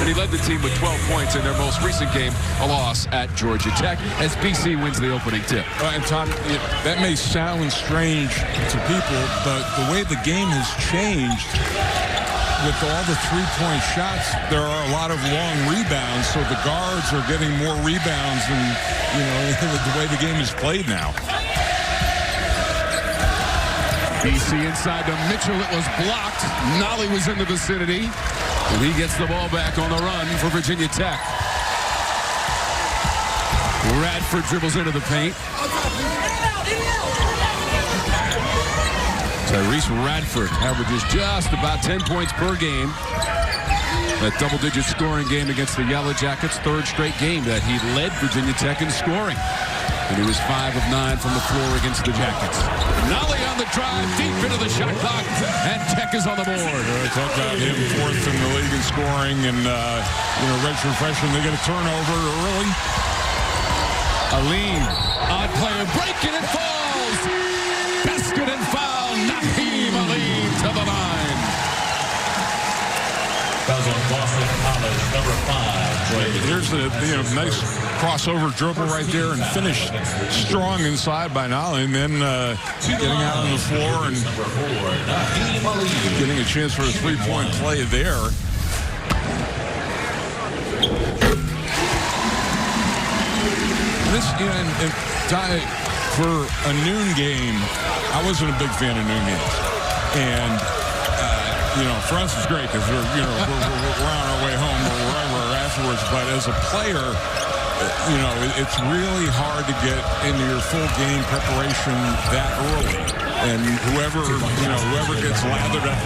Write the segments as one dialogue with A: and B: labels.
A: he led the team with 12 points in their most recent game, a loss at Georgia Tech, as BC wins the opening tip.
B: And Tom, that may sound strange to people, but the way the game has changed with all the three-point shots, there are a lot of long rebounds, so the guards are getting more rebounds than, the way the game is played now.
A: BC inside to Mitchell. It was blocked. Nolly was in the vicinity. And he gets the ball back on the run for Virginia Tech. Radford dribbles into the paint. Tyrese Radford averages just about 10 points per game. That double-digit scoring game against the Yellow Jackets. Third straight game that he led Virginia Tech in scoring. And he was 5 of 9 from the floor against the Jackets. Nolly on the drive, deep into the shot clock, and Tech is on the board.
B: Talk about him fourth in the league in scoring, and redshirt freshman, they get a turnover early.
A: Aline, odd player, breaking it, falls. Basket and foul, Naheem Aline to the line.
C: Fouls on Boston College, number 5.
B: Here's a nice crossover dribble right there and finish strong inside by Nolly, and then getting out on the floor and getting a chance for a three-point play there. This, and Ty, for a noon game, I wasn't a big fan of noon games, and for us it's great because we're on our way home or wherever afterwards. But as a player, it's really hard to get into your full game preparation that early. And whoever gets lathered up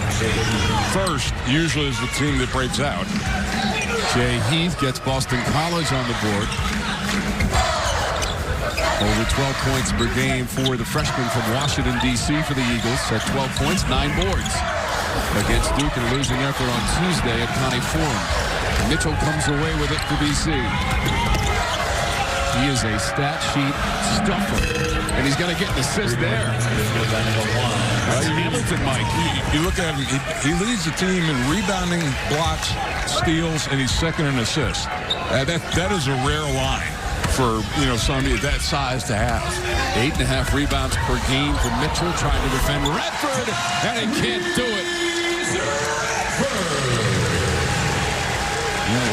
B: first usually is the team that breaks out.
A: Jay Heath gets Boston College on the board. Over 12 points per game for the freshman from Washington, D.C. for the Eagles. At 12 points, 9 boards against Duke in a losing effort on Tuesday at Connie Forum. Mitchell comes away with it for BC. He is a stat sheet stuffer, and he's going to get an assist there. That's Hamilton, Mike.
B: You look at him, he leads the team in rebounding, blocks, steals, and he's second in assists. That is a rare line for somebody that size to have.
A: 8.5 rebounds per game for Mitchell, trying to defend Radford, and he can't do it.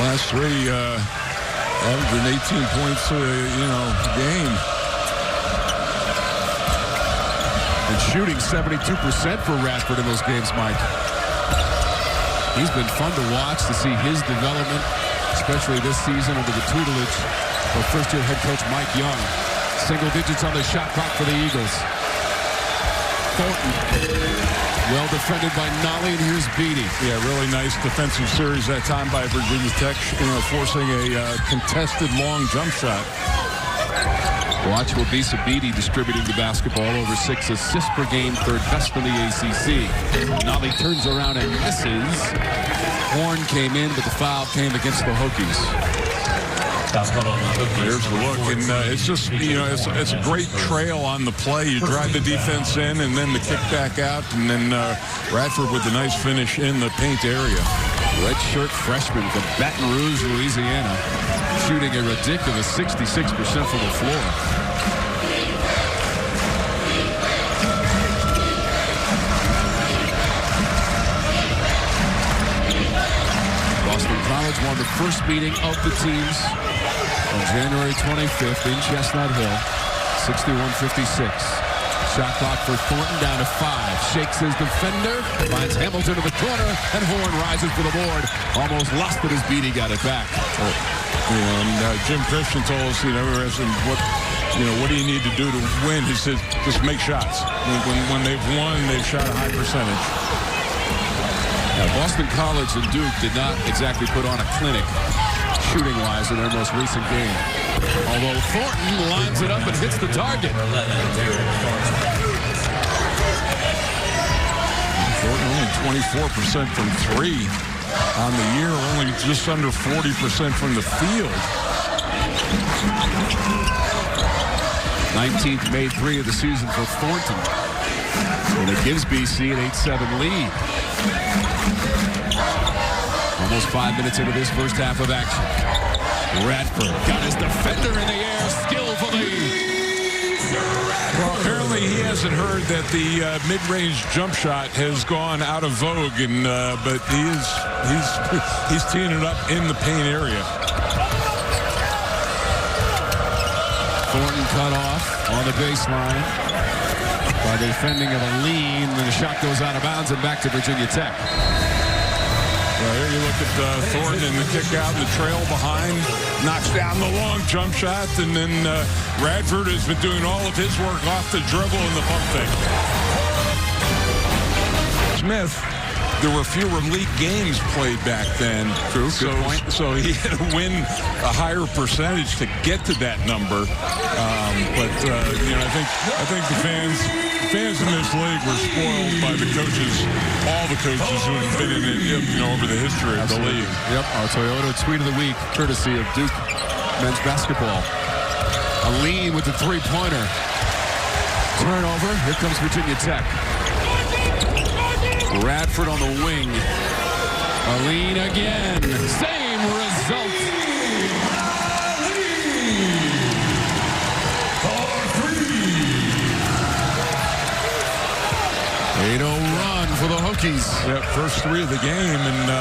B: Last three, averaging 18 points a game.
A: And shooting 72% for Radford in those games, Mike. He's been fun to watch, to see his development, especially this season under the tutelage of first-year head coach Mike Young. Single digits on the shot clock for the Eagles. Thornton, well defended by Nolly, and here's Beatty.
B: Yeah, really nice defensive series that time by Virginia Tech, forcing a contested long jump shot.
A: Watch Wabisa Beatty distributing the basketball, over 6 assists per game, third best in the ACC. Nolly turns around and misses. Horn came in, but the foul came against the Hokies.
B: There's the look, and it's just, it's a great trail on the play. You drive the defense in, and then the kick back out, and then Radford with a nice finish in the paint area.
A: Redshirt freshman from Baton Rouge, Louisiana, shooting a ridiculous 66% from the floor. Boston College won the first meeting of the teams on January 25th in Chestnut Hill, 61-56. Shot clock for Thornton down to 5. Shakes his defender, finds Hamilton in the corner, and Horn rises for the board. Almost lost it as Beatty got it back.
B: Jim Christian told us, what do you need to do to win? He said, just make shots. When they've won, they've shot a high percentage.
A: Now, Boston College and Duke did not exactly put on a clinic shooting-wise in their most recent game. Although Thornton lines it up and hits the target.
B: Thornton only 24% from 3 on the year, only just under 40% from the field.
A: 19th made 3 of the season for Thornton. And it gives BC an 8-7 lead. On Almost 5 minutes into this first half of action. Radford got his defender in the air, skillfully.
B: Well, apparently he hasn't heard that the mid-range jump shot has gone out of vogue, and but he's teeing it up in the paint area.
A: Thornton cut off on the baseline by the defending of a lean. Then the shot goes out of bounds and back to Virginia Tech.
B: Well, here you look at Thornton and the kick out and the trail behind. Knocks down the long jump shot, and then Radford has been doing all of his work off the dribble and the pump fake. Smith, there were fewer league games played back then.
A: True, good point.
B: So he had to win a higher percentage to get to that number. But I think the fans in this league were spoiled by the coaches, all the coaches who have been in it, over the history of the league.
A: Yep, our Toyota Tweet of the Week, courtesy of Duke men's basketball. A lean with the three-pointer. Turnover. Here comes Virginia Tech. Radford on the wing. A lean again. Same result. 8-0 run for the Hokies.
B: Yep, first three of the game, and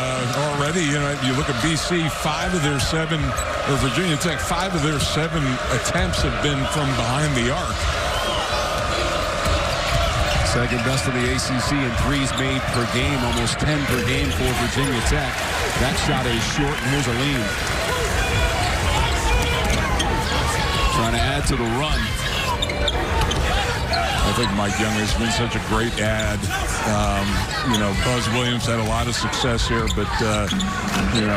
B: already, you look at BC, Virginia Tech, 5 of their 7 attempts have been from behind the arc.
A: Second best in the ACC in threes made per game, almost 10 per game for Virginia Tech. That shot is short, and here's a lean. Trying to add to the run.
B: I think Mike Young has been such a great add. Buzz Williams had a lot of success here, but,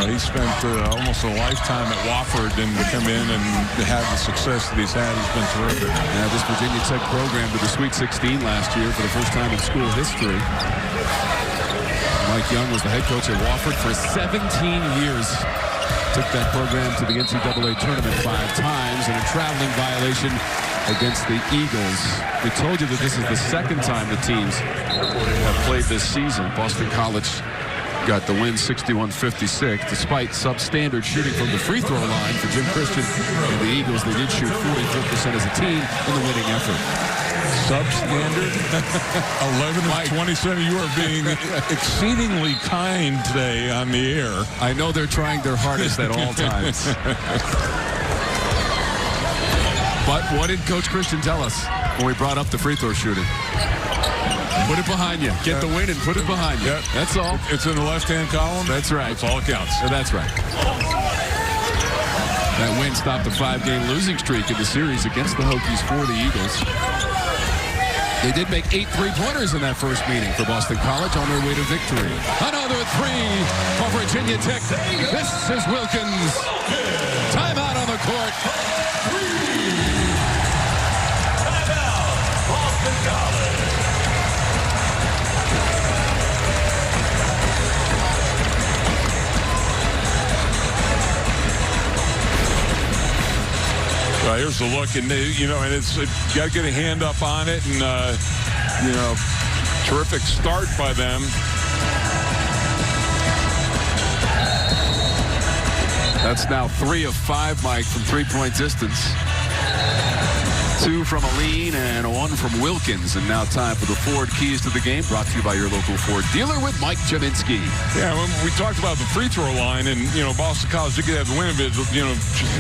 B: he spent almost a lifetime at Wofford, and to come in and have the success that he's had has been terrific.
A: Yeah, this Virginia Tech program to the Sweet 16 last year for the first time in school history. Mike Young was the head coach at Wofford for 17 years. Took that program to the NCAA tournament 5 times in a traveling violation against the Eagles. We told you that this is the second time the teams have played this season. Boston College got the win 61-56, despite substandard shooting from the free throw line for Jim Christian and the Eagles. They did shoot 44% as a team in the winning effort.
B: Substandard? 11 of 27. You are being exceedingly kind today on the air.
A: I know they're trying their hardest at all times. But what did Coach Christian tell us when we brought up the free throw shooting? Put it behind you. Get the win and put it behind you.
B: Yep.
A: That's all.
B: It's in the left-hand column.
A: That's right.
B: That's all it counts.
A: That's right. That win stopped a 5-game losing streak in the series against the Hokies for the Eagles. They did make 8 three-pointers in that first meeting for Boston College on their way to victory. Another 3 for Virginia Tech. This is Wilkins. Timeout on the court.
C: Timeout, Boston College.
B: Well, here's the look, and and it's got to get a hand up on it, and terrific start by them.
A: That's now 3 of 5, Mike, from three-point distance. 2 from a lean and 1 from Wilkins. And now time for the Ford Keys to the Game, brought to you by your local Ford dealer with Mike Jaminski.
B: Yeah, when we talked about the free throw line, and, Boston College, you could have the win of it, just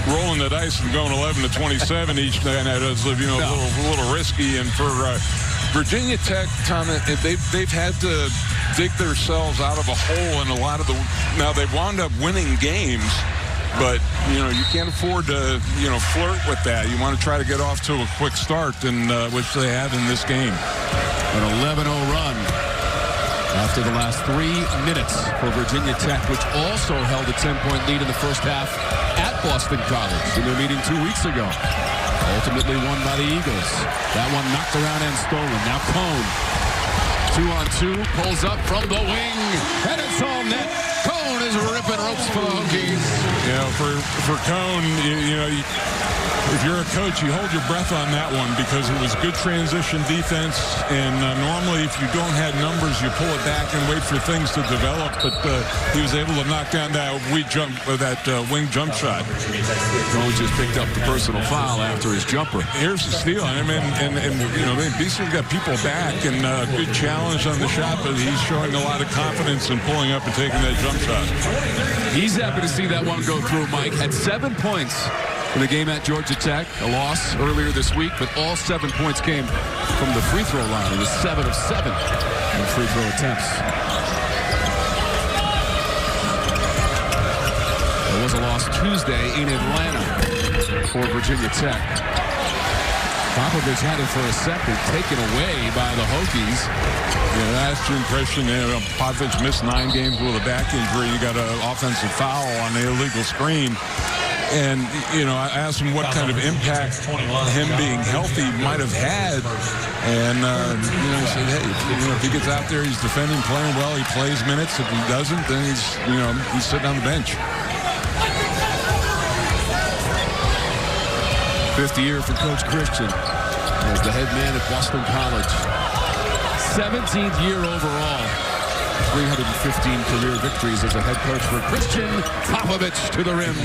B: rolling the dice and going 11 to 27 each night. That's, a little risky. And for Virginia Tech, Tom, they've had to dig themselves out of a hole in a lot of the... Now, they've wound up winning games, but, you can't afford to, flirt with that. You want to try to get off to a quick start, and which they have in this game.
A: An 11-0 run after the last 3 minutes for Virginia Tech, which also held a 10-point lead in the first half at Boston College in their meeting 2 weeks ago. Ultimately won by the Eagles. That one knocked around and stolen. Now Cone. 2-on-2, pulls up from the wing, and it's all net. Cone is ripping ropes for the Hokies.
B: You know, for Cone, you know, if you're a coach, you hold your breath on that one because it was good transition defense. And normally, if you don't have numbers, you pull it back and wait for things to develop. But he was able to knock down that wing jump shot.
A: Cone just picked up the personal foul after his jumper.
B: Here's the steal. I mean, and you know, BC's got people back and good challenge on the shot, but he's showing a lot of confidence in pulling up and taking that jump shot.
A: He's happy to see that one go through, Mike. Had 7 points in the game at Georgia Tech, a loss earlier this week, but all 7 points came from the free throw line. It was 7 of 7 in free throw attempts. There was a loss Tuesday in Atlanta for Virginia Tech. Popovich had it for a second, taken away by the Hokies.
B: Yeah, that's your impression. Popovich missed 9 games with a back injury. You got an offensive foul on the illegal screen. And, you know, I asked him what kind of impact him being healthy might have had. And, you know, he said, hey, if he gets out there, he's defending, playing well, he plays minutes. If he doesn't, then he's sitting on the bench.
A: 5th year for Coach Christian as the head man at Boston College. 17th year overall. 315 career victories as a head coach for Christian Popovich to the rim.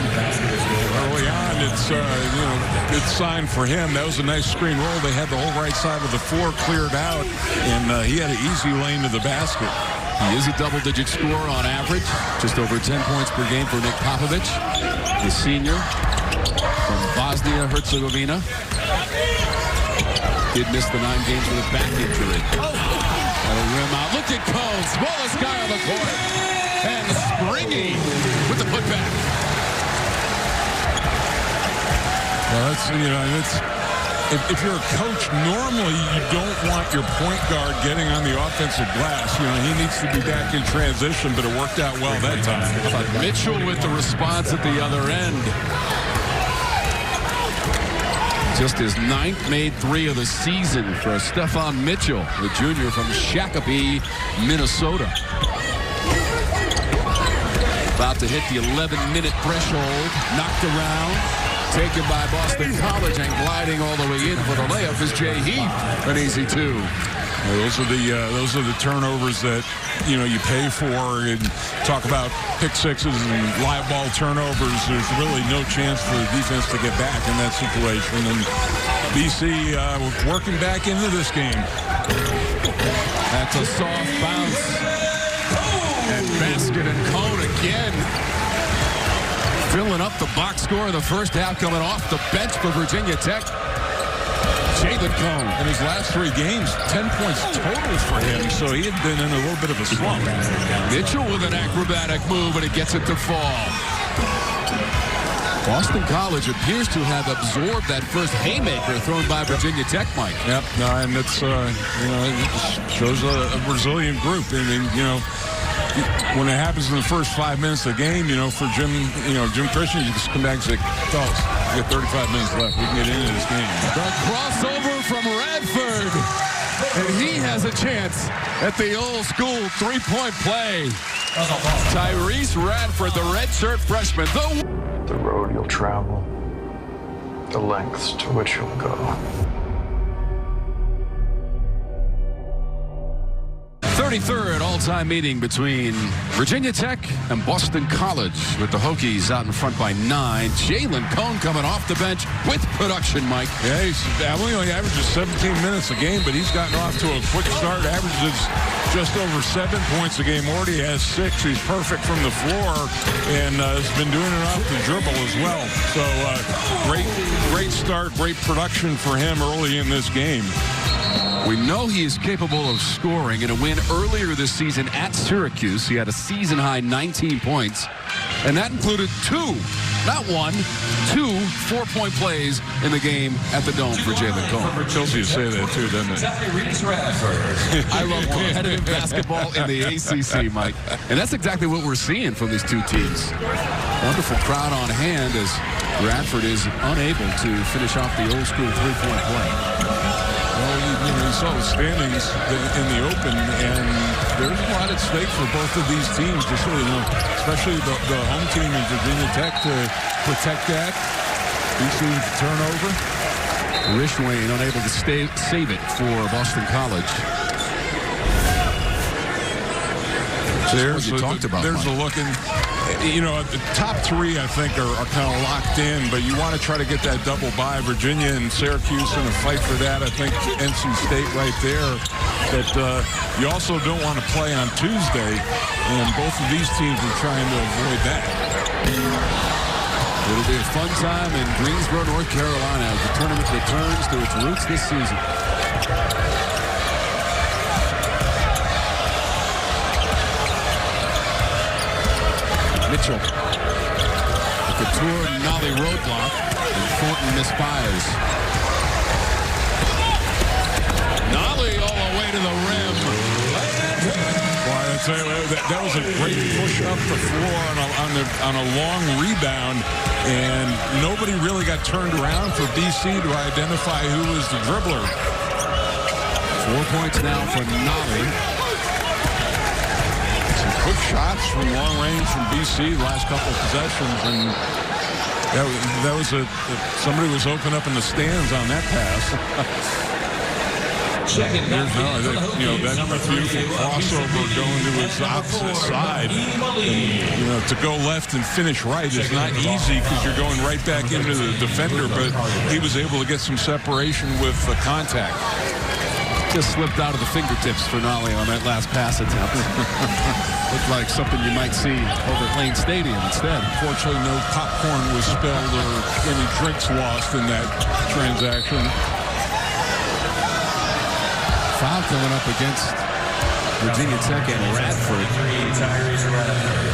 B: Early on, it's good sign for him. That was a nice screen roll. They had the whole right side of the floor cleared out, and he had an easy lane to the basket.
A: He is a double-digit scorer on average, just over 10 points per game for Nick Popovich, the senior from Bosnia-Herzegovina. Did miss the 9 games with a back injury. A rim out. Look at Cone, smallest guy on the court, and springy with the putback.
B: Well, if you're a coach, normally you don't want your point guard getting on the offensive glass. You know, he needs to be back in transition, but it worked out well that time.
A: How about Mitchell with the response at the other end? Just his 9th made 3 of the season for Stephon Mitchell, the junior from Shakopee, Minnesota. About to hit the 11-minute threshold. Knocked around. Taken by Boston College and gliding all the way in for the layup is Jay Heath. An easy 2.
B: Those are the turnovers that you pay for. And talk about pick sixes and live ball turnovers. There's really no chance for the defense to get back in that situation. And BC working back into this game.
A: That's a soft bounce. And basket and Cone again. Filling up the box score in the first half, coming off the bench for Virginia Tech. Jalen Cone.
B: In his last 3 games, 10 points total for him, so he had been in a little bit of a slump.
A: Mitchell with an acrobatic move, and it gets it to fall. Boston College appears to have absorbed that first haymaker thrown by Virginia Tech, Mike.
B: Yep, no, and it's, it shows a resilient group. I mean, when it happens in the first 5 minutes of the game, for Jim Christian, you just come back and say, fellas, we got 35 minutes left. We can get into this game.
A: The crossover from Radford. And he has a chance at the old school three-point play. Tyrese Radford, the redshirt freshman.
D: The road you'll travel, the lengths to which you'll go.
A: 33rd all-time meeting between Virginia Tech and Boston College, with the Hokies out in front by 9. Jalen Cone coming off the bench with production, Mike.
B: Yeah, he's only averages 17 minutes a game, but he's gotten off to a quick start. Averages just over 7 points a game. Already has 6. He's perfect from the floor, and has been doing it off the dribble as well. So great start, great production for him early in this game.
A: We know he is capable of scoring. In a win earlier this season at Syracuse, he had a season-high 19 points, and that included 2, not 1, 2 4-point plays in the game at the Dome for Jalen Cone.
B: Tells you to say that, too, doesn't it?
A: I love competitive basketball in the ACC, Mike. And that's exactly what we're seeing from these two teams. Wonderful crowd on hand as Radford is unable to finish off the old-school three-point play.
B: Well, you saw the standings in the Open, and there's a lot at stake for both of these teams, just so you know, especially the home team in Virginia Tech to protect that. BC turnover.
A: Rishwain unable to save it for Boston College.
B: There's
A: a
B: look. And, the top three, I think, are kind of locked in, but you want to try to get that double bye. Virginia and Syracuse in a fight for that. I think NC State right there. But you also don't want to play on Tuesday, and both of these teams are trying to avoid that.
A: It'll be a fun time in Greensboro, North Carolina, as the tournament returns to its roots this season. Mitchell. The Couture Nolly roadblock, and Thornton misfires. Nolly all the way to the rim.
B: Boy, I tell you, that was a great push up the floor on a long rebound, and nobody really got turned around for BC to identify who was the dribbler.
A: 4 points now for Nolly.
B: Quick shots from long range from BC the last couple of possessions, and that was somebody was open up in the stands on that pass. That beautiful crossover going to its opposite side. And, to go left and finish right is not easy because you're going right back into the defender, but he was able to get some separation with the contact.
A: Just slipped out of the fingertips for Nolly on that last pass attempt. Looked like something you might see over at Lane Stadium instead.
B: Fortunately, no popcorn was spilled or any drinks lost in that transaction.
A: Foul coming up against Virginia Tech and Radford.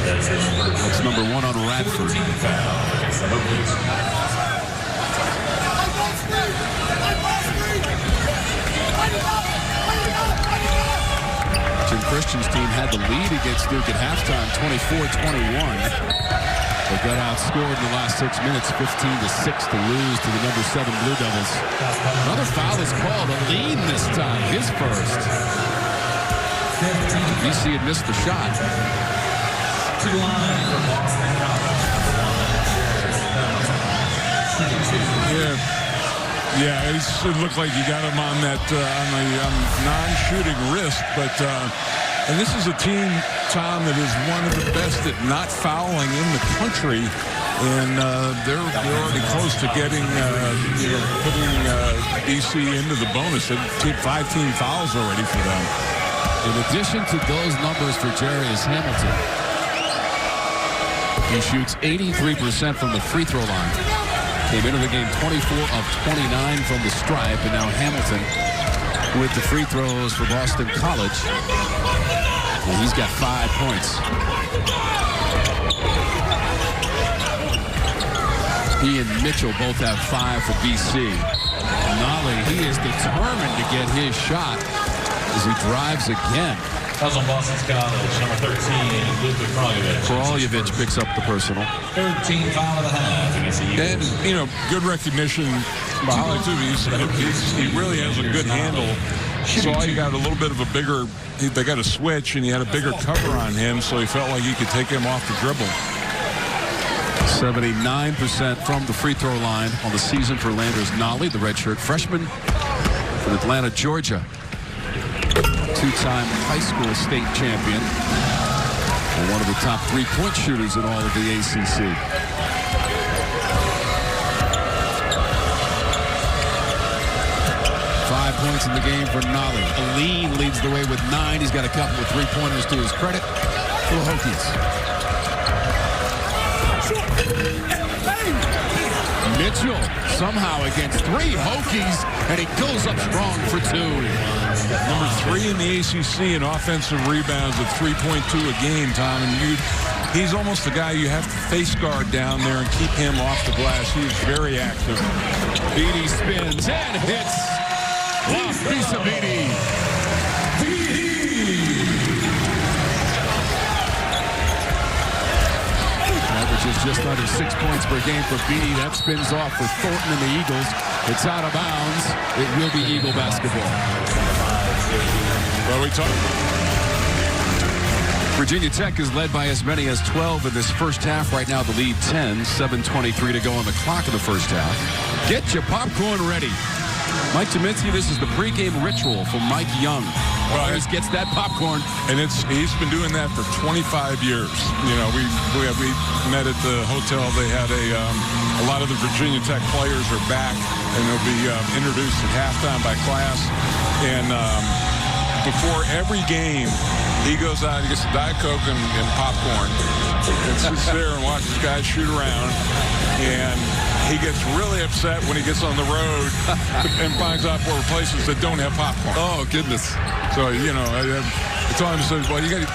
A: That's number 1 on Radford. Jim Christian's team had the lead against Duke at halftime, 24-21. They got outscored in the last 6 minutes, 15-6 to lose to the number 7 Blue Devils. Another foul is called, a lead this time, his first. BC had missed the shot.
B: Yeah, it looked like you got him on that on the non-shooting wrist, but and this is a team, Tom, that is one of the best at not fouling in the country, and they're already close to getting putting BC into the bonus. They take 5 team fouls already for them.
A: In addition to those numbers for Jarius Hamilton, he shoots 83% from the free throw line. Came into the game 24 of 29 from the stripe, and now Hamilton with the free throws for Boston College. And he's got 5 points. He and Mitchell both have 5 for BC. Nolly, he is determined to get his shot as he drives again.
C: That's on Boston College, number 13, Luka
A: Kraljevic picks up the personal.
C: 13 foul and a half against the Eagles.
B: And, good recognition by Holly, too. He really has a good handle. Saw he got a little bit of a bigger, they got a switch, and he had a bigger cover on him, so he felt like he could take him off the dribble.
A: 79% from the free throw line on the season for Landers Nolly, the redshirt freshman from Atlanta, Georgia. 2-time high school state champion and one of the top 3-point shooters in all of the ACC. Five points in the game for Nolly. Aline leads the way with 9. He's got a couple of 3-pointers to his credit for the Hokies. Mitchell somehow against 3 Hokies, and he goes up strong for 2.
B: Number 3 in the ACC in offensive rebounds at 3.2 a game, Tom. And he's almost the guy you have to face guard down there and keep him off the glass. He's very active.
A: Beatty spins and hits. Lost piece of Beatty. averages just under 6 points per game for Beatty. That spins off for Thornton and the Eagles. It's out of bounds. It will be Eagle basketball.
B: Well, we talked.
A: Virginia Tech is led by as many as 12 in this first half. Right now, the lead 10, 7:23 to go on the clock in the first half. Get your popcorn ready. Mike Tominski, this is the pregame ritual for Mike Young.
B: Well,
A: Always gets that popcorn.
B: And he's been doing that for 25 years. You know, we met at the hotel. They had a lot of the Virginia Tech players are back, and they'll be introduced at halftime by class. And before every game, he goes out, he gets a Diet Coke and popcorn, and sits there and watches guys shoot around. And he gets really upset when he gets on the road and finds out more places that don't have popcorn.
A: Oh, goodness.
B: So, you know, I told him, I said, well, you're going to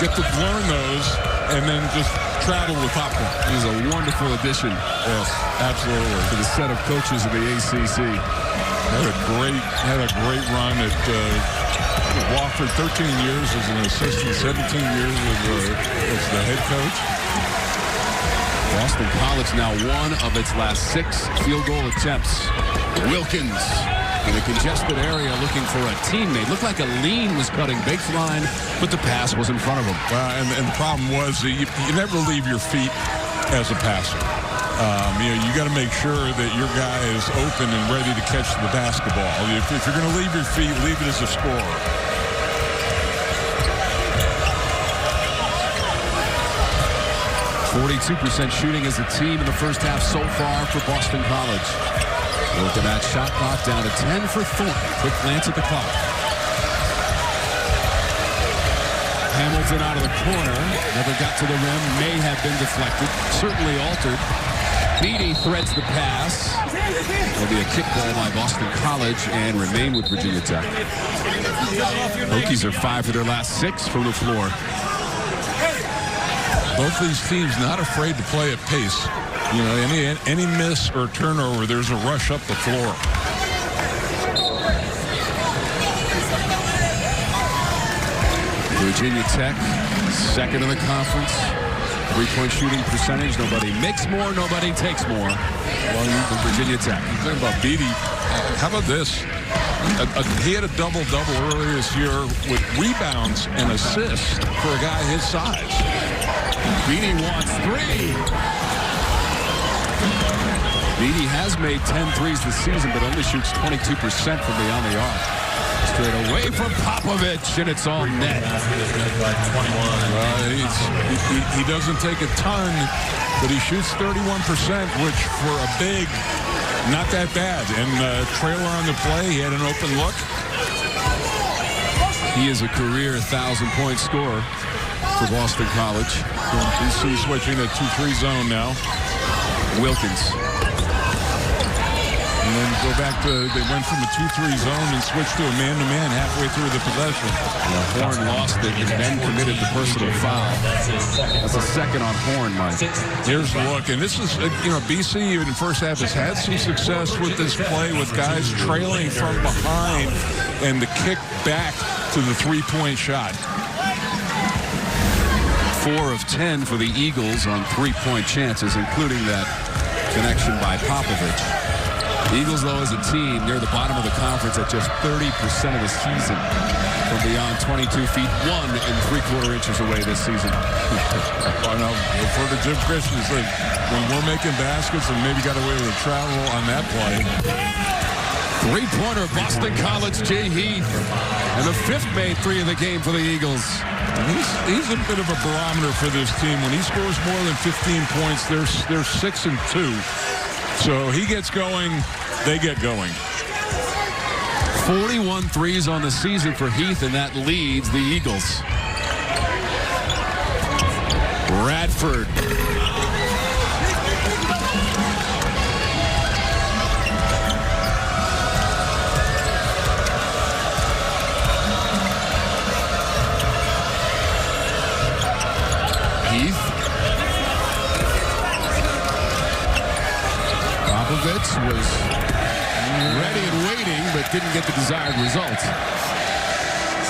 B: get to learn those and then just travel with popcorn.
A: He's a wonderful addition.
B: Yes, absolutely.
A: To the set of coaches of the ACC.
B: Had a great run at Wofford, 13 years as an assistant, 17 years as the head coach.
A: Boston College now one of its last 6 field goal attempts. Wilkins in a congested area looking for a teammate. Looked like a lean was cutting baseline, but the pass was in front of him.
B: And the problem was that you never leave your feet as a passer. You know, you got to make sure that your guy is open and ready to catch the basketball. If you're going to leave your feet, leave it as a scorer.
A: 42% shooting as a team in the first half so far for Boston College. Look at that shot clock down to 10 for Thornton. Quick glance at the clock. Hamilton out of the corner. Never got to the rim. May have been deflected. Certainly altered. Beatty threads the pass. It'll be a kick ball by Boston College and remain with Virginia Tech. Hokies are 5 for their last 6 from the floor.
B: Both these teams not afraid to play at pace. You know, any miss or turnover, there's a rush up the floor.
A: Virginia Tech, second in the conference. 3-point shooting percentage. Nobody makes more, nobody takes more. Well, Virginia Tech.
B: Talking about Beatty, how about this? He had a double-double earlier this year with rebounds and assists for a guy his size.
A: Beatty wants 3. Beatty has made 10 threes this season, but only shoots 22% from beyond the arc. Straight away from Popovich, and it's all net.
B: He doesn't take a ton, but he shoots 31%, which for a big, not that bad. And trailer on the play, he had an open look.
A: He is a career 1,000-point scorer for Boston College.
B: BC switching to 2-3 zone now.
A: Wilkins.
B: And then go back to, they went from a 2-3 zone and switched to a man-to-man halfway through the possession.
A: Horn lost it and then committed the personal foul. That's a second on Horn, Mike.
B: Here's the look. And this is, you know, BC in the first half has had some success with this play with guys trailing from behind and the kick back to the three-point shot.
A: 4 of 10 for the Eagles on 3-point chances, including that connection by Popovich. The Eagles, though, as a team, near the bottom of the conference at just 30% of the season from beyond 22 feet, 1 3/4 inches away this season.
B: I know, for the Jim Christian, like, when we're making baskets and maybe got away with travel on that play.
A: 3-pointer, Boston College, Jay Heath. And the 5th made 3 of the game for the Eagles.
B: He's a bit of a barometer for this team. When he scores more than 15 points, they're 6 and 2. So he gets going, they get going.
A: 41 threes on the season for Heath, and that leads the Eagles. Radford. Popovich was ready and waiting, but didn't get the desired result.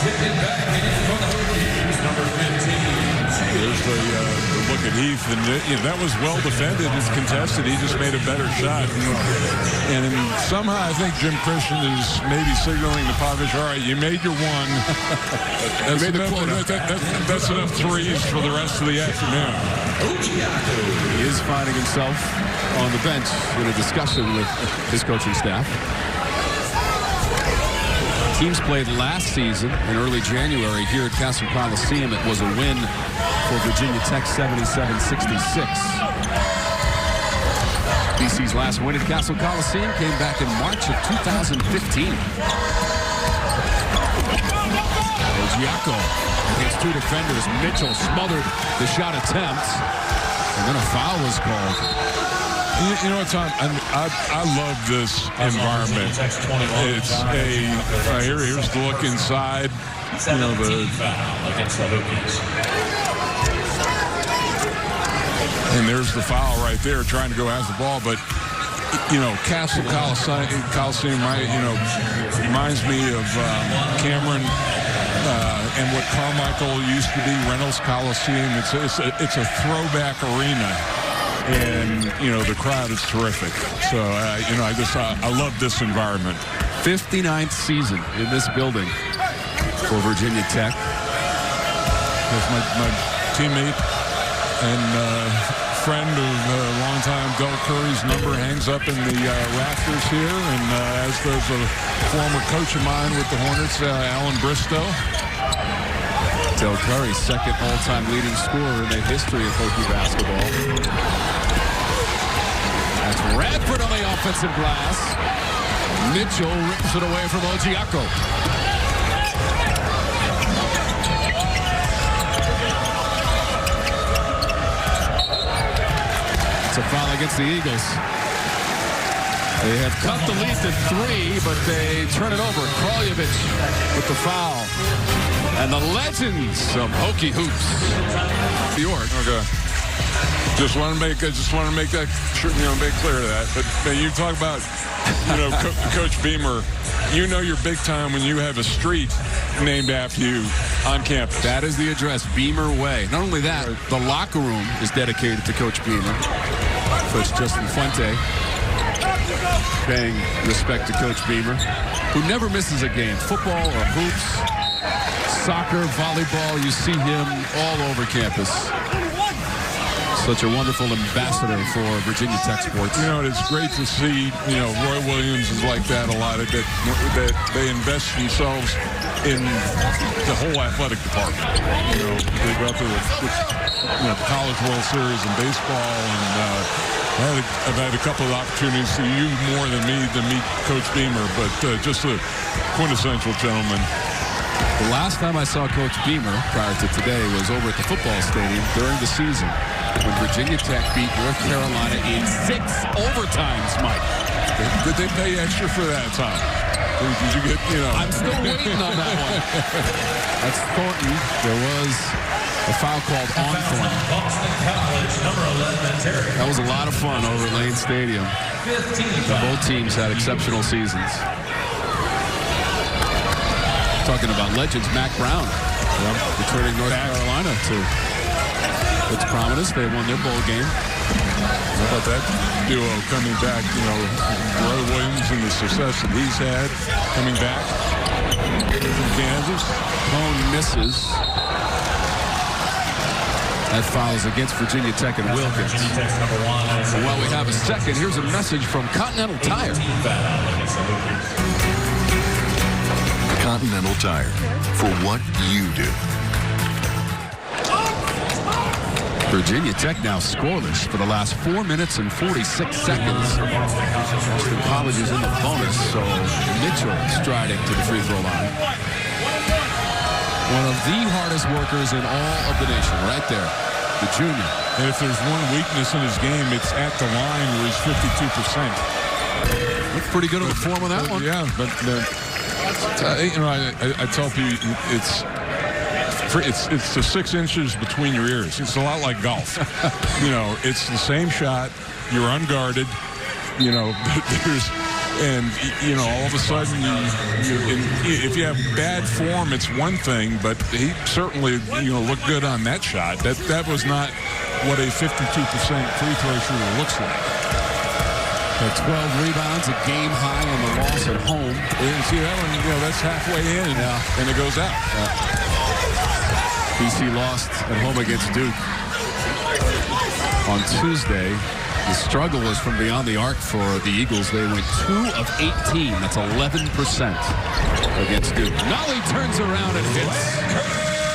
C: Sitting back in for the Hokies, number 15,
B: There's the look at Heath, and that was well defended. It's contested. He just made a better shot. And somehow I think Jim Christian is maybe signaling to Povich, all right, you made your one. That's enough threes for the rest of the afternoon.
A: He is finding himself on the bench in a discussion with his coaching staff. Teams played last season in early January here at Castle Coliseum. It was a win for Virginia Tech, 77-66. BC's last win at Castle Coliseum came back in March of 2015. Ogiaco against two defenders. Mitchell smothered the shot attempt, and then a foul was called.
B: You know what, Tom? I love this environment. It's here's the look inside. You know,
C: against the Hokies.
B: And there's the foul right there, trying to go after the ball. But you know, Castle Coliseum, reminds me of Cameron and what Carmichael used to be, Reynolds Coliseum. It's a throwback arena. And, you know, the crowd is terrific. So, I love this environment.
A: 59th season in this building for Virginia Tech.
B: That's my teammate and friend of a long time, Del Curry's number hangs up in the rafters here. And as does a former coach of mine with the Hornets, Alan Bristow.
A: Del Curry, second all-time leading scorer in the history of Hokie basketball. That's Radford on the offensive glass. Mitchell rips it away from Ogiaco. It's a foul against the Eagles. They have cut the lead to 3, but they turn it over. Kraljevic with the foul. And the legends of Hokie Hoops. New York.
B: Okay. Just want to make that sure, make clear that. But you talk about, Coach Beamer. You know you're big time when you have a street named after you on campus.
A: That is the address, Beamer Way. Not only that, the locker room is dedicated to Coach Beamer. Coach Justin Fuente paying respect to Coach Beamer, who never misses a game. Football or hoops, soccer, volleyball, you see him all over campus. Such a wonderful ambassador for Virginia Tech sports.
B: It's great to see, Roy Williams is like that a lot, that they invest themselves in the whole athletic department. They go out to the College World Series in baseball, and I've had a couple of opportunities to you more than me to meet Coach Beamer, but just a quintessential gentleman.
A: The last time I saw Coach Beamer prior to today was over at the football stadium during the season when Virginia Tech beat North Carolina in 6 overtimes, Mike.
B: Did they pay extra for that, Tom? Did you get,
A: I'm still waiting on that one. That's Thornton. There was a foul called on Thornton. That was a lot of fun over at Lane Stadium. Both teams had exceptional seasons. Talking about legends, Mac Brown, returning North Carolina to its prominence. They won their bowl game.
B: How about that duo coming back? Roy Williams and the success that he's had coming back from Kansas.
A: Cone misses. That foul is against Virginia Tech and Wilkins. While we have a second, here's a message from Continental Tire.
E: Continental Tire, for what you do.
A: Virginia Tech now scoreless for the last 4 minutes and 46 seconds. Boston College is in the bonus, so Mitchell striding to the free throw line. One of the hardest workers in all of the nation, right there, the junior.
B: And if there's one weakness in his game, it's at the line where he's 52%.
A: Looked pretty good on the form on that one.
B: Yeah, but I tell people it's the 6 inches between your ears. It's a lot like golf. It's the same shot. You're unguarded. There's And, you know, all of a sudden, if you have bad form, it's one thing, but he certainly, you know, looked good on that shot. That was not what a 52% free throw shooter looks like.
A: 12 rebounds, a game high on the loss at home.
B: And see that one, you know, that's halfway in, and it goes out.
A: BC lost at home against Duke on Tuesday. The struggle was from beyond the arc for the Eagles. They went 2 of 18. That's 11% against Duke. Nolly turns around and hits.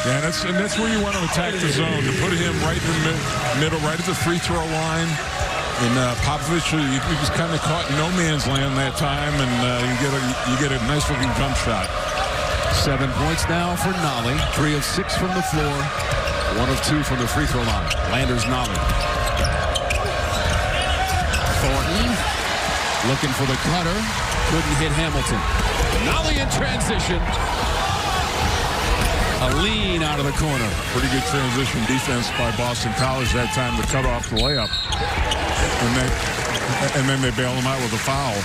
B: Yeah, that's where you want to attack the zone, to put him right in the middle, right at the free throw line. And Popovich, he was kind of caught in no man's land that time, and you get a nice looking jump shot.
A: 7 points now for Nolly. 3 of 6 from the floor. 1 of 2 from the free throw line. Landers Nolly. Thornton looking for the cutter. Couldn't hit Hamilton. Nolly in transition. A lean out of the corner.
B: Pretty good transition defense by Boston College that time to cut off the layup. And then they bail him out with a foul.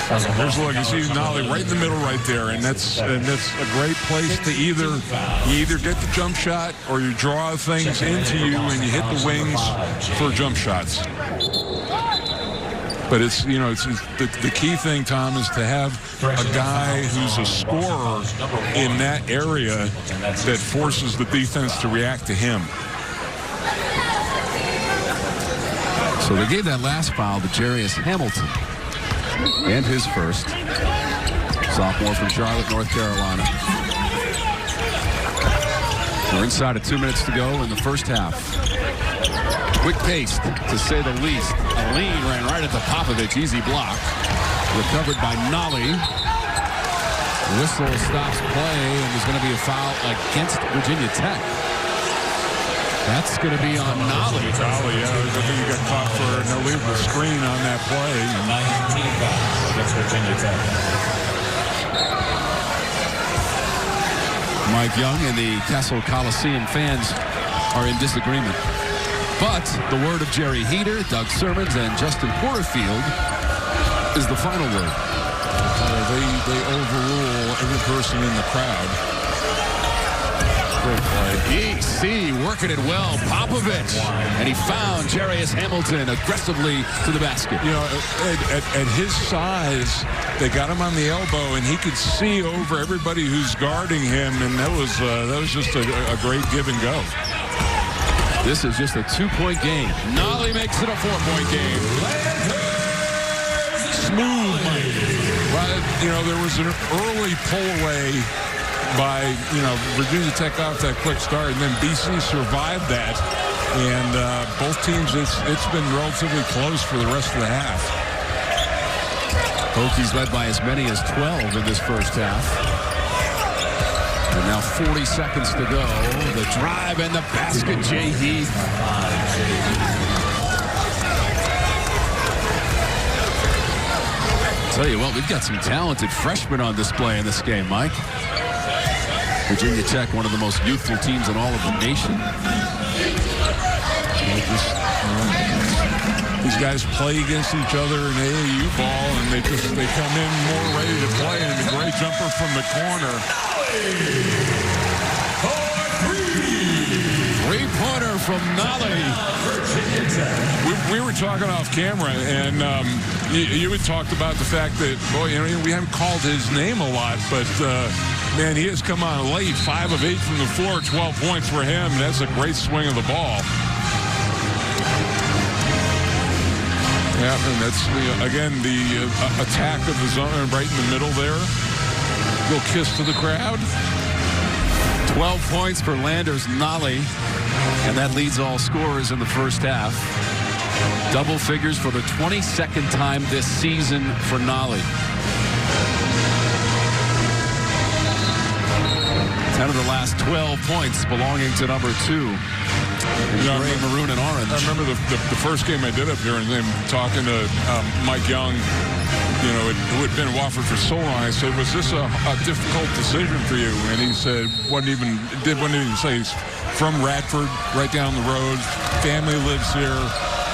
B: Here's a look. You see Nolly right in the middle right there, and that's a great place to either get the jump shot or you draw things into you and you hit the wings for jump shots. But it's, you know, it's the key thing, Tom, is to have a guy who's a scorer in that area that forces the defense to react to him.
A: So they gave that last foul to Jarius Hamilton. And his first. Sophomore from Charlotte, North Carolina. We're inside of 2 minutes to go in the first half. Quick pace, to say the least. A lean ran right at the Popovich. Easy block. Recovered by Nolly. Whistle stops play, and there's going to be a foul against Virginia Tech. That's going to be on Nolly.
B: Nolly, yeah. I think he got caught for an illegal screen on that play.
C: 19 foul against Virginia Tech.
A: Mike Young and the Kessel Coliseum fans are in disagreement. But the word of Jerry Heater, Doug Sermons, and Justin Porterfield is the final word.
B: They overrule every person in the crowd.
A: Great play. EC working it well. Popovich. And he found Jarius Hamilton aggressively to the basket.
B: You know, at his size, they got him on the elbow, and he could see over everybody who's guarding him, and that was just a great give and go.
A: This is just a 2-point game. Nolly makes it a 4-point game.
B: Smooth. Well, you know, there was an early pull away by, you know, Virginia Tech off that quick start, and then BC survived that. And both teams, it's been relatively close for the rest of the half.
A: Hokies led by as many as 12 in this first half. And now 40 seconds to go. The drive and the basket, Jay Heath. Tell you what, we've got some talented freshmen on display in this game, Mike. Virginia Tech, one of the most youthful teams in all of the nation.
B: These guys play against each other in AAU ball, and they come in more ready to play. And a great jumper from the corner.
A: Three-pointer from Nolly.
B: We were talking off camera, and you had talked about the fact that, boy, you know, we haven't called his name a lot, but man, he has come on late. 5 of 8 from the floor, 12 points for him. That's a great swing of the ball. Yeah, and that's, again, the attack of the zone right in the middle there. Little kiss to the crowd.
A: 12 points for Landers Nolly, and that leads all scorers in the first half. Double figures for the 22nd time this season for Nolly. 10 of the last 12 points belonging to number 2. Gray, maroon, and orange.
B: I remember the first game I did up here, and then talking to Mike Young, you know, who had been at Wofford for so long. I said, was this a difficult decision for you? And he said, wouldn't even say he's from Radford, right down the road. Family lives here.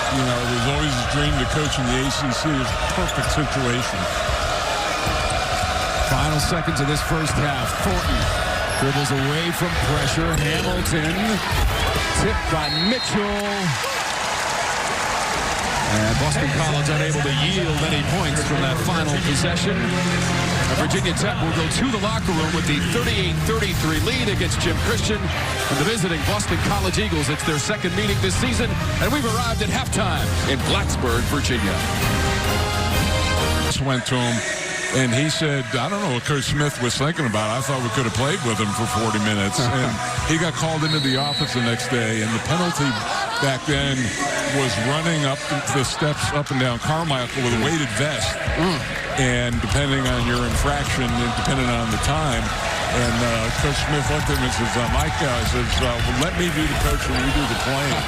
B: it was always a dream to coach in the ACC. It's a perfect situation.
A: Final seconds of this first half. Thornton dribbles away from pressure. Hamilton tipped by Mitchell. And Boston College unable to yield any points from that final possession. And Virginia Tech will go to the locker room with the 38-33 lead against Jim Christian and the visiting Boston College Eagles. It's their second meeting this season, and we've arrived at halftime in Blacksburg, Virginia.
B: Just went to him, and he said, I don't know what Coach Smith was thinking about. I thought we could have played with him for 40 minutes. And he got called into the office the next day, and the penalty back then was running up the steps up and down Carmichael with a weighted vest. And depending on your infraction and depending on the time, and Coach Smith looked at him and says, Mike says, well, let me do the coaching, you do the playing.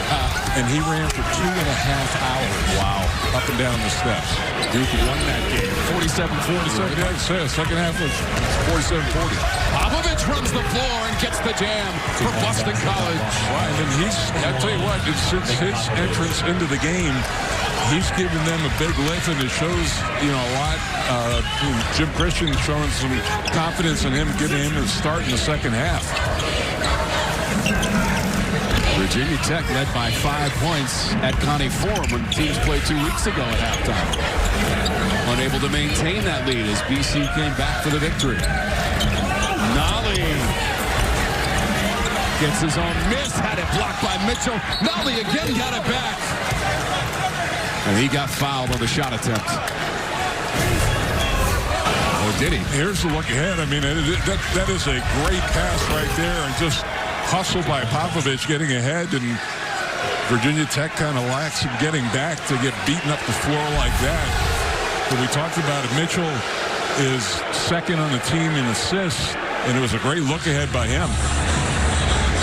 B: And he ran for 2.5 hours. Wow. Up and down the steps.
A: Duke won that game. 47-40.
B: Second half was 47-40.
A: Popovich runs the floor and gets the jam for Boston College.
B: Right, and I'll tell you what, since his entrance into the game, he's given them a big lift, and it shows, a lot. Jim Christian showing some confidence in him, getting him to start in the second half.
A: Virginia Tech led by 5 points at Connie Forum when teams played 2 weeks ago at halftime. Unable to maintain that lead as BC came back for the victory. Nolly gets his own miss, had it blocked by Mitchell. Nolly again got it back. And he got fouled on the shot attempt. Oh, did he?
B: Here's the look ahead. I mean, that is a great pass right there, and just hustle by Popovich getting ahead, and Virginia Tech kind of lacks in getting back to get beaten up the floor like that. But we talked about it. Mitchell is second on the team in assists, and it was a great look ahead by him.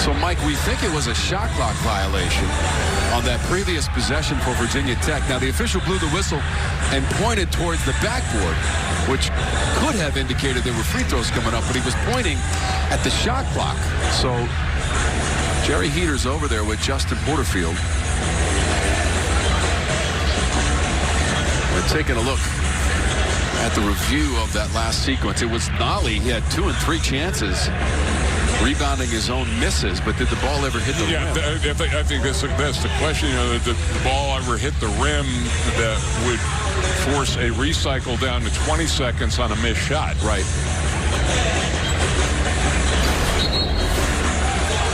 A: So, Mike, we think it was a shot clock violation on that previous possession for Virginia Tech. Now, the official blew the whistle and pointed towards the backboard, which could have indicated there were free throws coming up, but he was pointing at the shot clock. So, Jerry Heater's over there with Justin Porterfield. We're taking a look at the review of that last sequence. It was Nolly. He had 2 and 3 chances, rebounding his own misses, but did the ball ever hit the rim?
B: I think that's the question. Did the ball ever hit the rim that would force a recycle down to 20 seconds on a missed shot?
A: Right.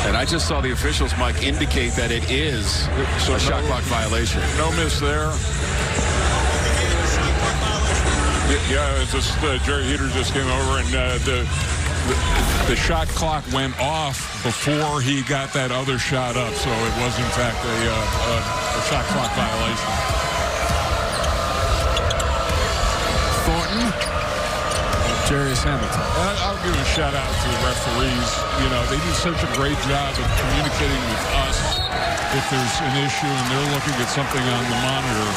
A: And I just saw the officials, Mike, indicate that it is a shot clock violation.
B: No miss there. Yeah, it's just Jerry Heater just came over, and the shot clock went off before he got that other shot up, so it was in fact a shot clock violation.
A: Thornton, Jarius Hamilton.
B: I'll give a shout out to the referees. They do such a great job of communicating with us if there's an issue and they're looking at something on the monitor.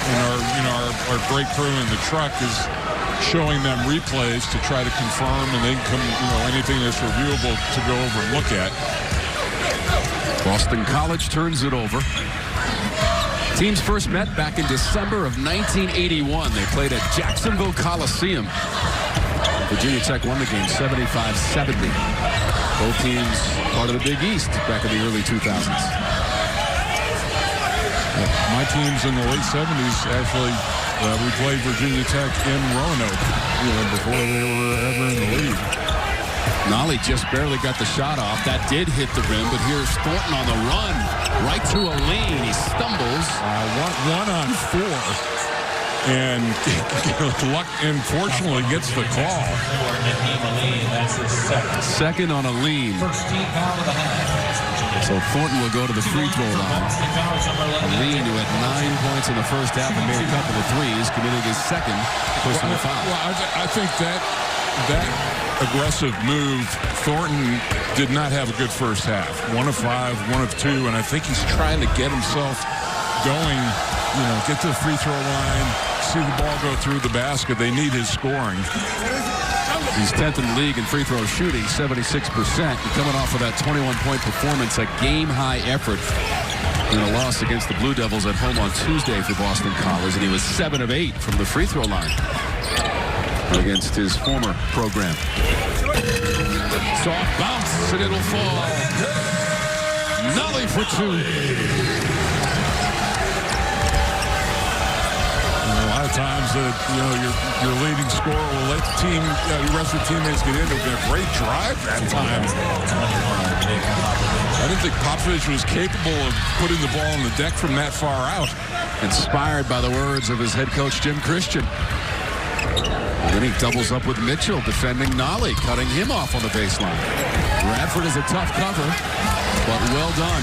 B: And our break crew in the truck is showing them replays to try to confirm, and they can anything that's reviewable to go over and look at.
A: Boston College turns it over. Teams first met back in December of 1981. They played at Jacksonville Coliseum. Virginia Tech won the game 75-70. Both teams part of the Big East back in the early 2000s.
B: My teams in the late 70s, actually, we played Virginia Tech in Roanoke, before they were ever in the league.
A: Nolly just barely got the shot off. That did hit the rim, but here's Thornton on the run. Right through a lane. He stumbles.
B: 1 on 4. And luck, unfortunately, gets the call.
A: Second on a lean. So Thornton will go to the free throw line. Lean, who had 9 points in the first half and made a couple of threes, committed his second personal foul.
B: Well, I think that aggressive move, Thornton did not have a good first half. 1 of 5, 1 of 2, and I think he's trying to get himself going, get to the free throw line, see the ball go through the basket. They need his scoring.
A: He's 10th in the league in free throw shooting, 76%. And coming off of that 21-point performance, a game-high effort in a loss against the Blue Devils at home on Tuesday for Boston College, and he was 7 of 8 from the free throw line against his former program. Soft bounce, and it'll fall. Nolly for 2.
B: A lot of times your leading scorer will let the rest of the teammates get into a great drive that time. I didn't think Popovich was capable of putting the ball on the deck from that far out.
A: Inspired by the words of his head coach, Jim Christian. Then he doubles up with Mitchell, defending Nolly, cutting him off on the baseline. Radford is a tough cover, but well done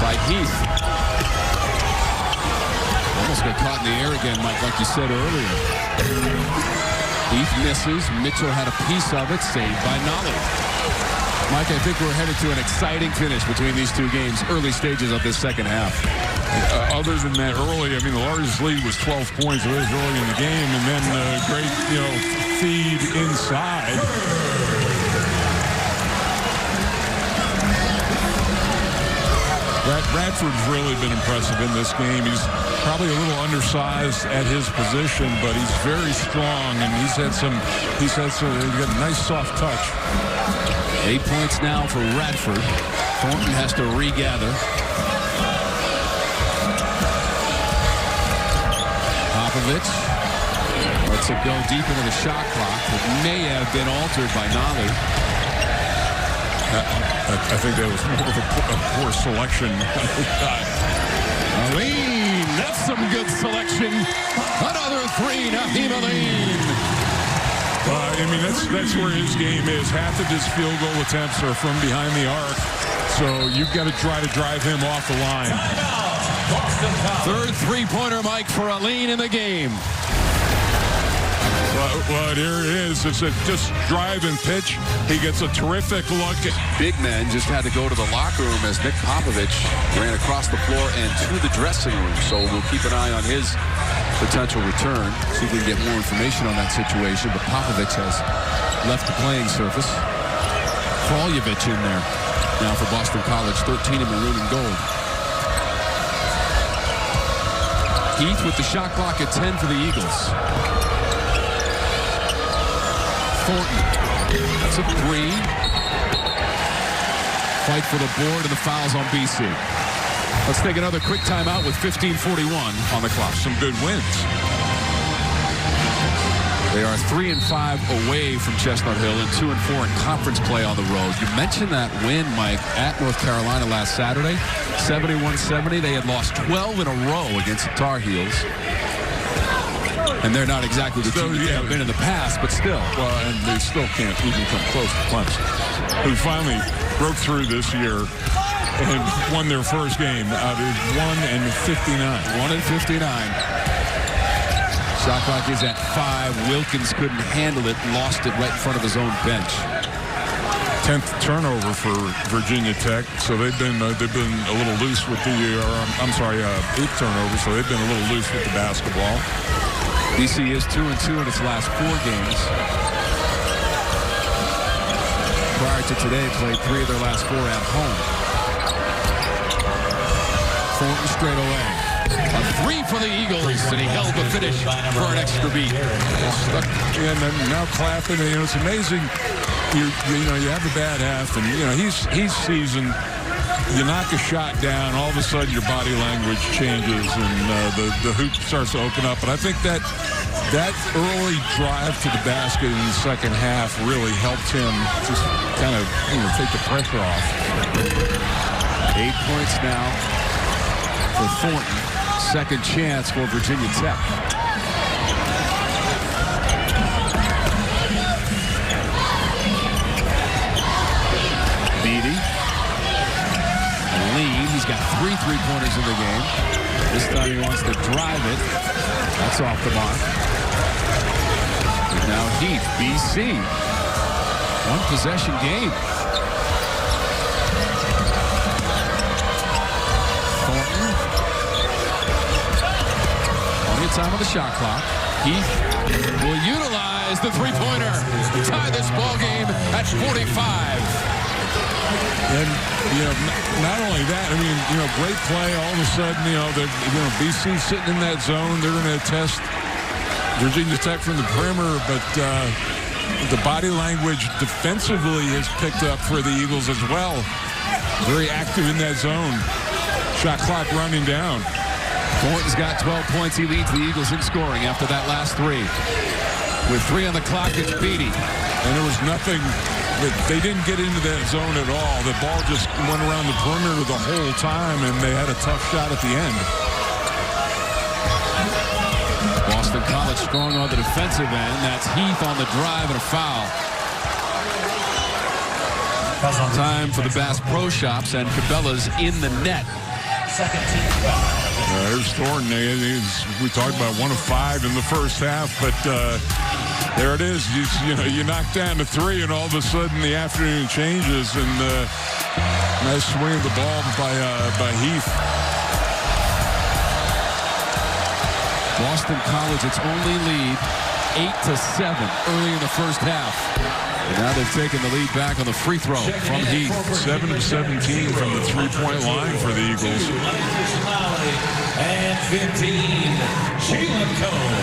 A: by Heath. Almost got caught in the air again, Mike, like you said earlier. Heath misses. Mitchell had a piece of it, saved by Nolly. Mike, I think we're headed to an exciting finish between these two games, early stages of this second half.
B: Other than that early, I mean, the largest lead was 12 points early in the game, and then great, feed inside. Radford's really been impressive in this game. He's probably a little undersized at his position, but he's very strong, and he's got a nice soft touch.
A: 8 points now for Radford. Thornton has to regather. Popovich lets it go deep into the shot clock. It may have been altered by Nolly.
B: I think that was more of a poor selection.
A: Aline, that's some good selection. Another 3, Naheem Aline.
B: I mean, that's where his game is. Half of his field goal attempts are from behind the arc. So you've got to try to drive him off the line.
A: Third three-pointer, Mike, for Aline in the game.
B: Well, here it is. It's just drive and pitch. He gets a terrific look.
A: Big men just had to go to the locker room as Nick Popovich ran across the floor and to the dressing room. So we'll keep an eye on his potential return. See if we can get more information on that situation. But Popovich has left the playing surface. Kraljevic in there now for Boston College, 13 in maroon and gold. Heath with the shot clock at 10 for the Eagles. Thornton, that's a 3. Fight for the board and the fouls on BC. Let's take another quick timeout with 15:41 on the clock.
B: Some good wins.
A: They are 3 and 5 away from Chestnut Hill and 2 and 4 in conference play on the road. You mentioned that win, Mike, at North Carolina last Saturday, 71-70. They had lost 12 in a row against the Tar Heels. And they're not exactly the team they have been in the past, but still.
B: Well, and they still can't even come close to Clemson, who finally broke through this year and won their first game out of 1-59.
A: 1-59. Shot clock is at 5. Wilkins couldn't handle it, lost it right in front of his own bench.
B: 10th turnover for Virginia Tech, so they've been a little loose with the 8th turnover, so they've been a little loose with the basketball.
A: BC is 2-2 in its last 4 games. Prior to today, played 3 of their last 4 at home. Thornton straight away. A 3 for the Eagles, and he held the finish for an extra beat.
B: And then now clapping. It's amazing. You have a bad half, and he's seasoned. You knock a shot down, all of a sudden your body language changes, and the hoop starts to open up. And I think that early drive to the basket in the second half really helped him just kind of take the pressure off.
A: 8 points now for Thornton. Second chance for Virginia Tech. Beatty. Lead. He's got 3 3-pointers in the game. This time he wants to drive it. That's off the mark. And now Heath, BC. 1 possession game. Thornton. Plenty of time on the shot clock. Heath will utilize the 3-pointer to tie this ball game at 45.
B: And, not only that, great play. All of a sudden, BC sitting in that zone. They're going to test Virginia Tech from the perimeter, but the body language defensively has picked up for the Eagles as well. Very active in that zone. Shot clock running down.
A: Thornton's got 12 points. He leads the Eagles in scoring after that last three. With 3 on the clock, it's Beatty.
B: And there was nothing. They didn't get into that zone at all. The ball just went around the perimeter the whole time, and they had a tough shot at the end.
A: Boston College strong on the defensive end. That's Heath on the drive and a foul. Time for the Bass Pro Shops, and Cabela's in the net.
C: Second team foul.
B: There's Thornton. We talked about 1 of 5 in the first half, but there it is. You knock down to 3, and all of a sudden the afternoon changes. And nice swing of the ball by Heath.
A: Boston College, its only lead, 8-7 early in the first half. And now they've taken the lead back on the free throw from Heath.
B: 7 of 17 from the three-point line for the Eagles.
C: And 15, Jalen Cole.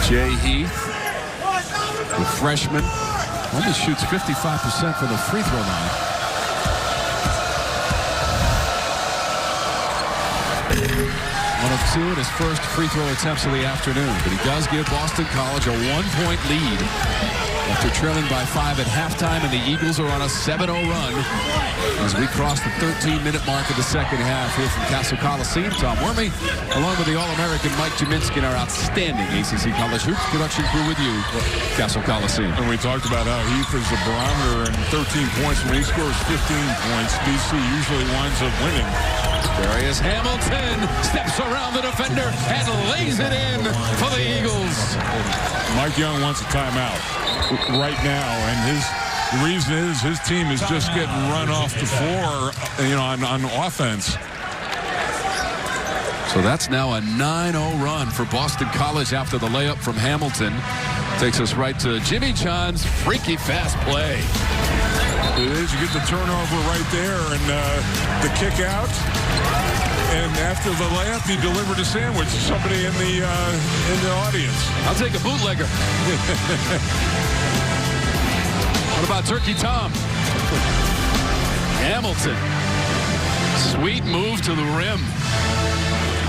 A: Jay Heath, the freshman, only shoots 55% from the free throw line. One of 2 in his first free throw attempts of the afternoon, but he does give Boston College a 1-point lead after trailing by 5 at halftime, and the Eagles are on a 7-0 run as we cross the 13-minute mark of the second half here from Castle Coliseum. Tom Wormy, along with the All-American Mike Jaminski and our outstanding ACC College Hoops production crew with you, Castle Coliseum.
B: And we talked about how Heath is the barometer, and 13 points. When he scores 15 points, BC usually winds up winning.
A: There is Hamilton, steps around the defender and lays it in for the Eagles.
B: Mike Young wants a timeout right now, and the reason is his team is just getting run off the floor, on offense.
A: So that's now a 9-0 run for Boston College after the layup from Hamilton. Takes us right to Jimmy John's freaky fast play.
B: It is. You get the turnover right there, and the kick out. And after the layup, he delivered a sandwich to somebody in the audience.
A: I'll take a bootlegger. What about Turkey Tom? Hamilton. Sweet move to the rim.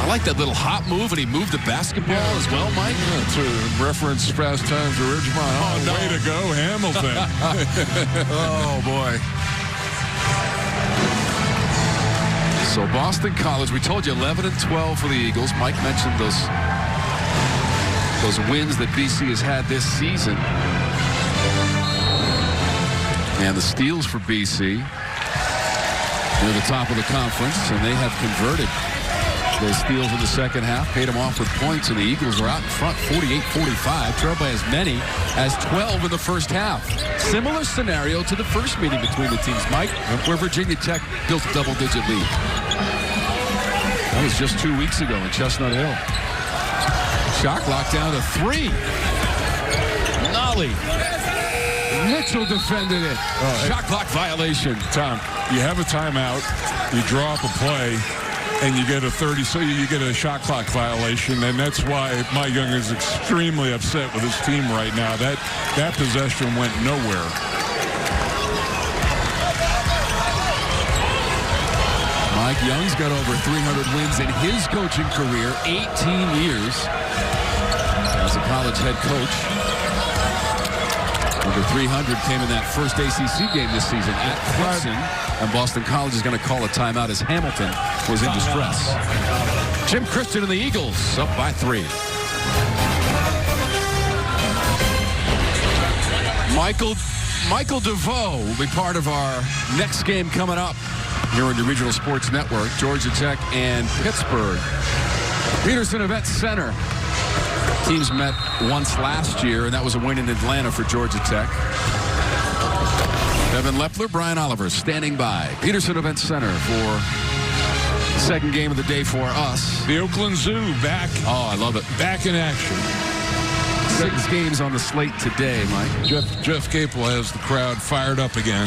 A: I like that little hop move, and he moved the basketball as well, Mike.
B: To reference Fast Times at Ridgemont. Oh, no. Way to go, Hamilton.
A: Oh, boy. So Boston College, we told you 11-12 for the Eagles. Mike mentioned those wins that BC has had this season. And the steals for BC near the top of the conference, and they have converted those steals in the second half, paid them off with points, and the Eagles are out in front 48-45, trailed by as many as 12 in the first half. Similar scenario to the first meeting between the teams, Mike, where Virginia Tech built a double-digit lead. That was just 2 weeks ago in Chestnut Hill. Shot clock down to 3. Nolly. Mitchell defended it. Shot clock violation.
B: Tom, you have a timeout, you draw up a play, and you get a 30, so you get a shot clock violation, and that's why Mike Young is extremely upset with his team right now. That possession went nowhere.
A: Mike Young's got over 300 wins in his coaching career, 18 years as a college head coach. Over 300 came in that first ACC game this season at Clemson, and Boston College is going to call a timeout as Hamilton was in distress. Jim Christian and the Eagles up by 3. Michael DeVoe will be part of our next game coming up here on the Regional Sports Network. Georgia Tech and Pittsburgh. Peterson Event Center. Teams met once last year, and that was a win in Atlanta for Georgia Tech. Evan Lepler, Brian Oliver standing by. Peterson Event Center for the second game of the day for us.
B: The Oakland Zoo back.
A: Oh, I love it.
B: Back in action.
A: 6 games on the slate today, Mike.
B: Jeff Capel has the crowd fired up again.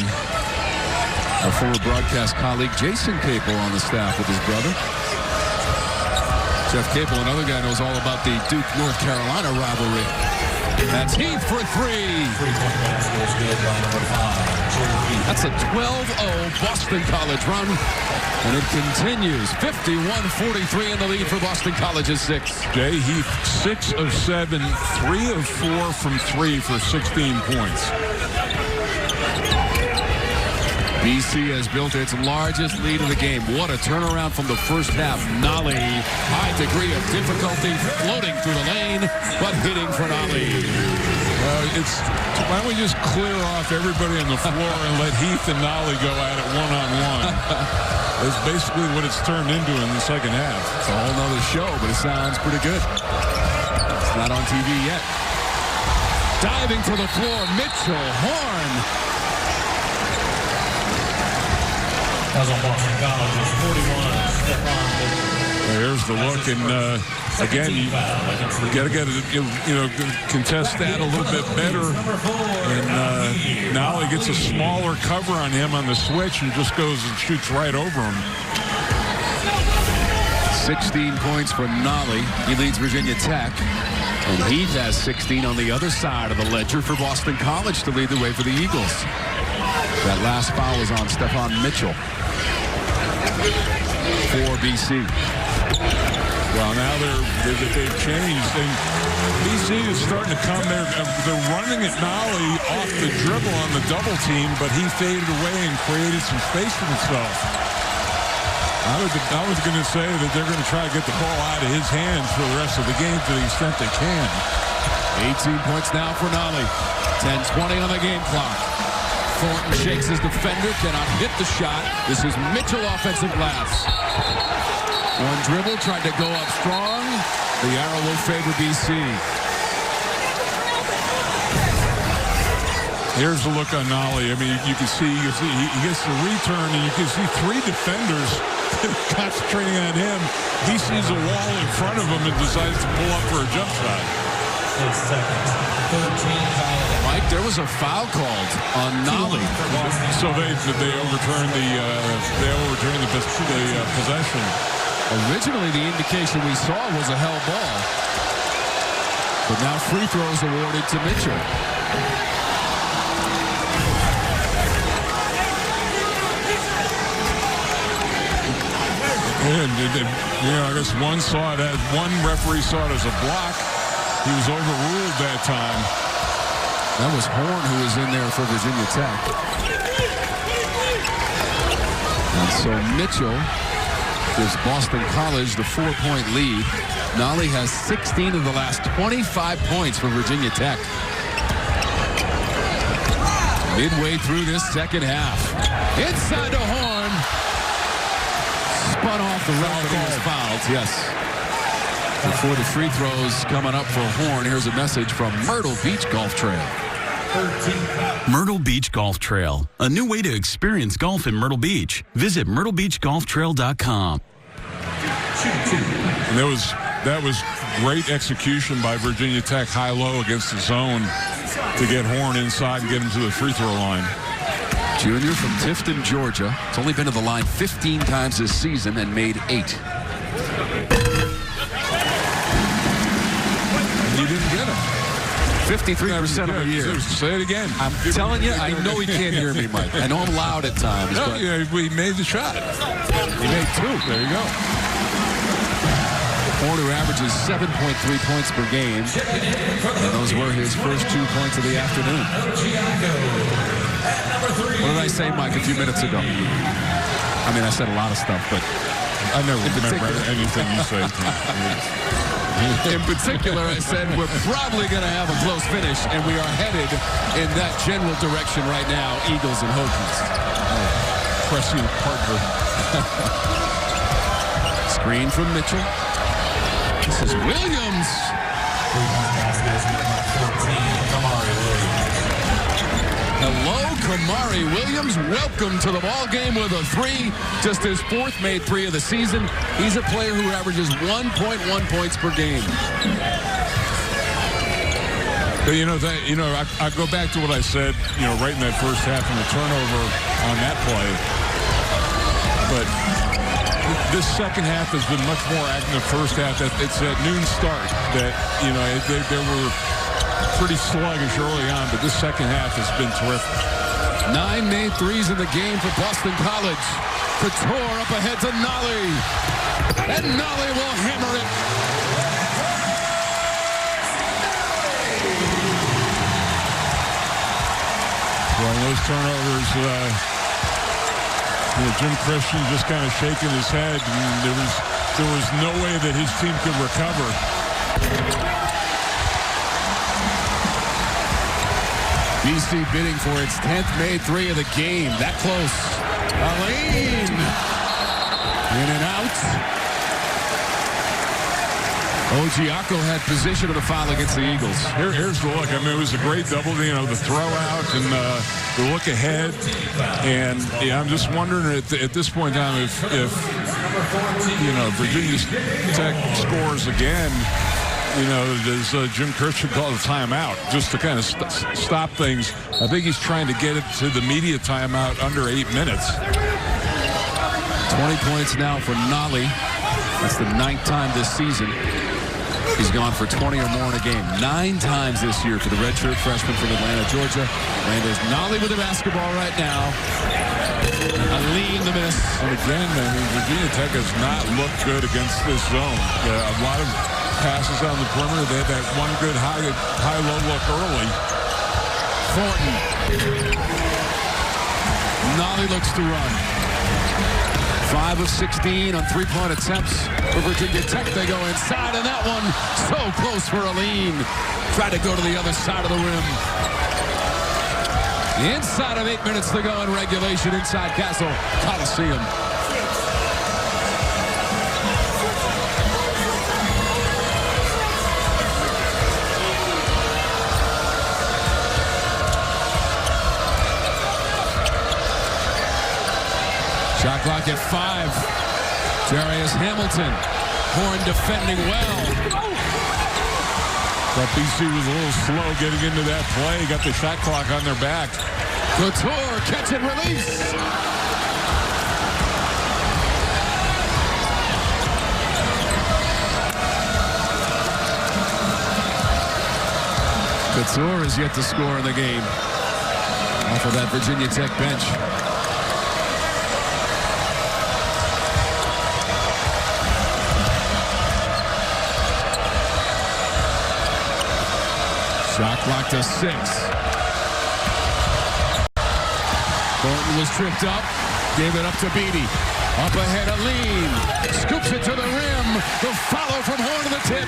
A: Our former broadcast colleague Jason Capel on the staff with his brother. Jeff Capel, another guy, knows all about the Duke-North Carolina rivalry. That's Heath for 3. That's a 12-0 Boston College run, and it continues. 51-43 in the lead for Boston College's 6.
B: Jay Heath, 6 of 7, 3 of 4 from 3 for 16 points.
A: BC has built its largest lead of the game. What a turnaround from the first half. Nolly, high degree of difficulty, floating through the lane, but hitting for Nolly.
B: Why don't we just clear off everybody on the floor and let Heath and Nolly go at it one-on-one? That's basically what it's turned into in the second half.
A: It's a whole nother show, but it sounds pretty good. It's not on TV yet. Diving to the floor, Mitchell, Horn.
C: As on Boston College's 41, Stephon Mitchell.
B: Here's the look, and again, you got to get contest that a little bit better. And Nolly gets a smaller cover on him on the switch and just goes and shoots right over him.
A: 16 points for Nolly. He leads Virginia Tech. And Heath has 16 on the other side of the ledger for Boston College to lead the way for the Eagles. That last foul is on Stephon Mitchell for BC.
B: Well, now they've changed, and BC is starting to come there. They're running at Nolly off the dribble on the double team, but he faded away and created some space for himself. I was going to say that they're going to try to get the ball out of his hands for the rest of the game to the extent they can.
A: 18 points now for Nolly. 10-20 on the game clock. Thornton shakes his defender, cannot hit the shot. This is Mitchell offensive glass. One dribble, tried to go up strong. The arrow will favor BC.
B: Here's the look on Nolly. I mean, you can see he gets the return, and you can see 3 defenders concentrating on him. He sees a wall in front of him and decides to pull up for a jump shot.
C: 6 seconds. 13
A: Mike, there was a foul called on Nolly.
B: So they overturned the possession.
A: Originally, the indication we saw was a held ball. But now free throws awarded to Mitchell.
B: And I guess one referee saw it as a block. He was overruled that time.
A: That was Horn who was in there for Virginia Tech. And so Mitchell gives Boston College the 4-point lead. Nolly has 16 of the last 25 points for Virginia Tech. Midway through this second half. Inside to Horn. Spun off the ref, but he was fouled. Yes. Before the free throws coming up for Horn, here's a message from Myrtle Beach Golf Trail.
F: Myrtle Beach Golf Trail, a new way to experience golf in Myrtle Beach. Visit myrtlebeachgolftrail.com.
B: And that was great execution by Virginia Tech, high-low against the zone to get Horn inside and get him to the free throw line.
A: Junior from Tifton, Georgia. He's only been to the line 15 times this season and made 8.
B: You didn't get him.
A: 53% of the year.
B: Say it again.
A: I'm telling you, I know he can't hear me, Mike. I know I'm loud at times.
B: No,
A: but
B: we made the shot.
A: He made 2.
B: There you go.
A: Horn, who averages 7.3 points per game. And those were his first 2 points of the afternoon. What did I say, Mike, a few minutes ago? I mean, I said a lot of stuff, but
B: I never remember anything you say.
A: In particular, I said we're probably going to have a close finish, and we are headed in that general direction right now, Eagles and Hokies.
B: Prescient partner.
A: Screen from Mitchell. This is Williams. Hello, Kamari Williams. Welcome to the ball game with a 3. Just his 4th made 3 of the season. He's a player who averages 1.1 points per game.
B: But, I go back to what I said, right in that first half and the turnover on that play. But this second half has been much more active than the first half. It's that noon start that, they were pretty sluggish early on, but this second half has been terrific.
A: 9 made threes in the game for Boston College. Couture up ahead to Nolly. And Nolly will hammer it.
B: Well, those turnovers, Jim Christian just kind of shaking his head, and there was no way that his team could recover.
A: BC bidding for its 10th made three of the game. That close. Aline. In and out. Ojiako had position of the foul against the Eagles.
B: Here's the look. I mean, it was a great double, the throw out and the look ahead. And I'm just wondering at this point in time if Virginia Tech scores again, does Jim Christian call the timeout just to kind of stop things? I think he's trying to get it to the media timeout under 8 minutes.
A: 20 points now for Nolly. That's the 9th time this season he's gone for 20 or more in a game. 9 times this year for the redshirt freshman from Atlanta, Georgia. And there's Nolly with the basketball right now. Aline the miss.
B: And again, Virginia Tech has not looked good against this zone. A lot of passes on the perimeter. They had that one good high-low look early.
A: Thornton. Nolly looks to run. 5 of 16 on three-point attempts for Virginia Tech. They go inside, and that one so close for Aline. Tried to go to the other side of the rim. Inside of 8 minutes to go in regulation inside Castle Coliseum. Shot clock at 5. Jarius Hamilton. Horn defending well.
B: But BC was a little slow getting into that play. Got the shot clock on their back.
A: Couture, catch and release. Couture is yet to score in the game. Off of that Virginia Tech bench. Shot clock to 6. Thornton was tripped up. Gave it up to Beatty. Up ahead, Aline. Scoops it to the rim. The follow from Horn to the tip.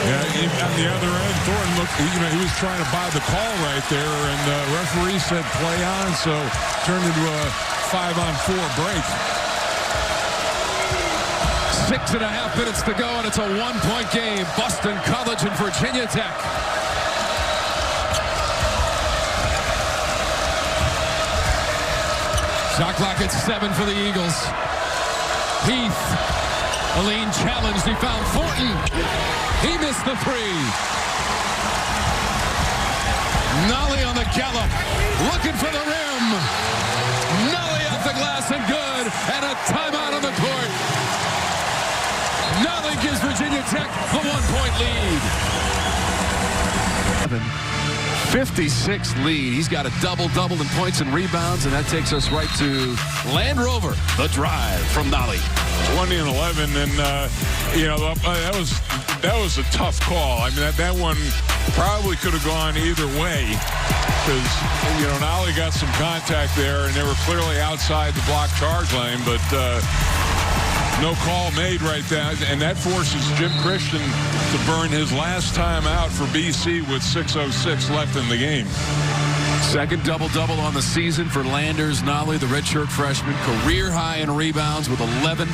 B: Yeah, on the other end, Thornton looked, he was trying to buy the call right there, and the referee said play on, so turned into a 5-on-4 break.
A: 6.5 minutes to go, and it's a 1-point game. Boston College and Virginia Tech. Shot clock at 7 for the Eagles. Heath. Aline challenged. He found Thornton. He missed the 3. Nolly on the gallop. Looking for the rim. Nolly off the glass and good. And a timeout on the court. Nolly gives Virginia Tech a 1-point lead. 56 lead. He's got a double-double in points and rebounds, and that takes us right to Land Rover. The drive from Nolly.
B: 20-11, and that was a tough call. I mean, that one probably could have gone either way because Nolly got some contact there, and they were clearly outside the block charge lane, but no call made right there, and that forces Jim Christian to burn his last time out for BC with 6:06 left in the game.
A: Second double-double on the season for Landers Nolly, the redshirt freshman. Career high in rebounds with 11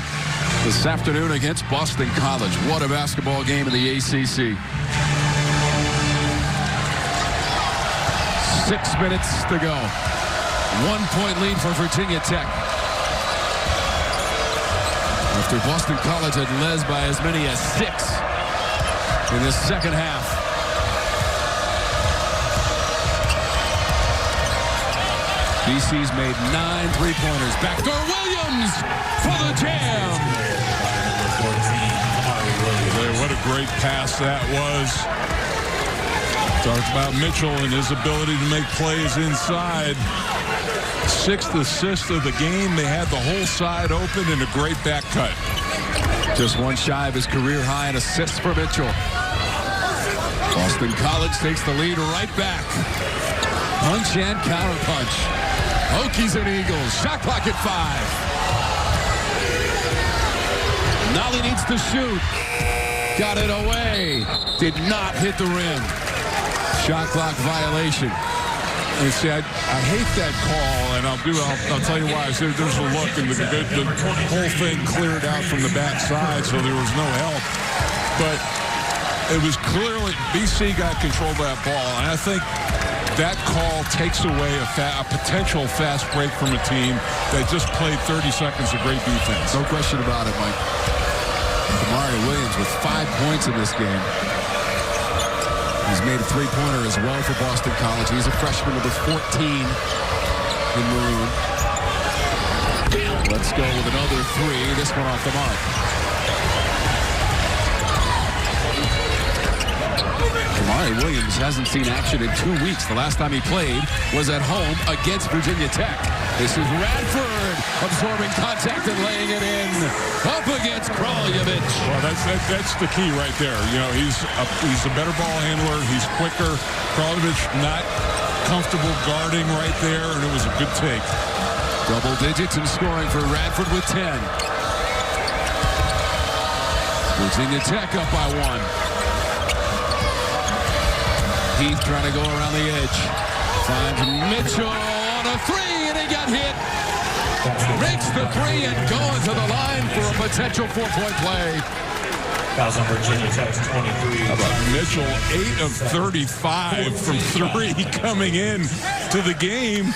A: this afternoon against Boston College. What a basketball game in the ACC. 6 minutes to go. 1-point lead for Virginia Tech. After Boston College had led by as many as 6. in this second half. BC's made 9 3-pointers. Backdoor Williams for the jam.
B: Boy, what a great pass that was. Talked about Mitchell and his ability to make plays inside. 6th assist of the game. They had the whole side open and a great back cut.
A: Just one shy of his career high in assists for Mitchell. Boston College takes the lead right back. Punch and counter punch. Hokies and Eagles. Shot clock at 5. Nolly needs to shoot. Got it away. Did not hit the rim. Shot clock violation.
B: And see, I hate that call, and I'll tell you why. There's a look, and the whole thing cleared out from the backside, so there was no help. But it was clearly BC got control of that ball, and I think that call takes away a potential fast break from a team that just played 30 seconds of great defense.
A: No question about it, Mike. Kamari Williams with 5 points in this game. He's made a 3-pointer as well for Boston College. He's a freshman, number 14 in maroon. Let's go with another 3. This one off the mark. Kamari Williams hasn't seen action in 2 weeks. The last time he played was at home against Virginia Tech. This is Radford absorbing contact and laying it in. Up against Kraljevic.
B: Well, that's the key right there. You know, he's a better ball handler. He's quicker. Kraljevic not comfortable guarding right there, and it was a good take.
A: Double digits in scoring for Radford with 10. Virginia Tech up by 1. Heath trying to go around the edge. Finds Mitchell on a 3, and he got hit. Makes the 3 and going to the line for a potential 4-point play.
C: Fouls on Virginia Tech's 23.
B: How about Mitchell, 8 of 35 from 3 coming in to the game.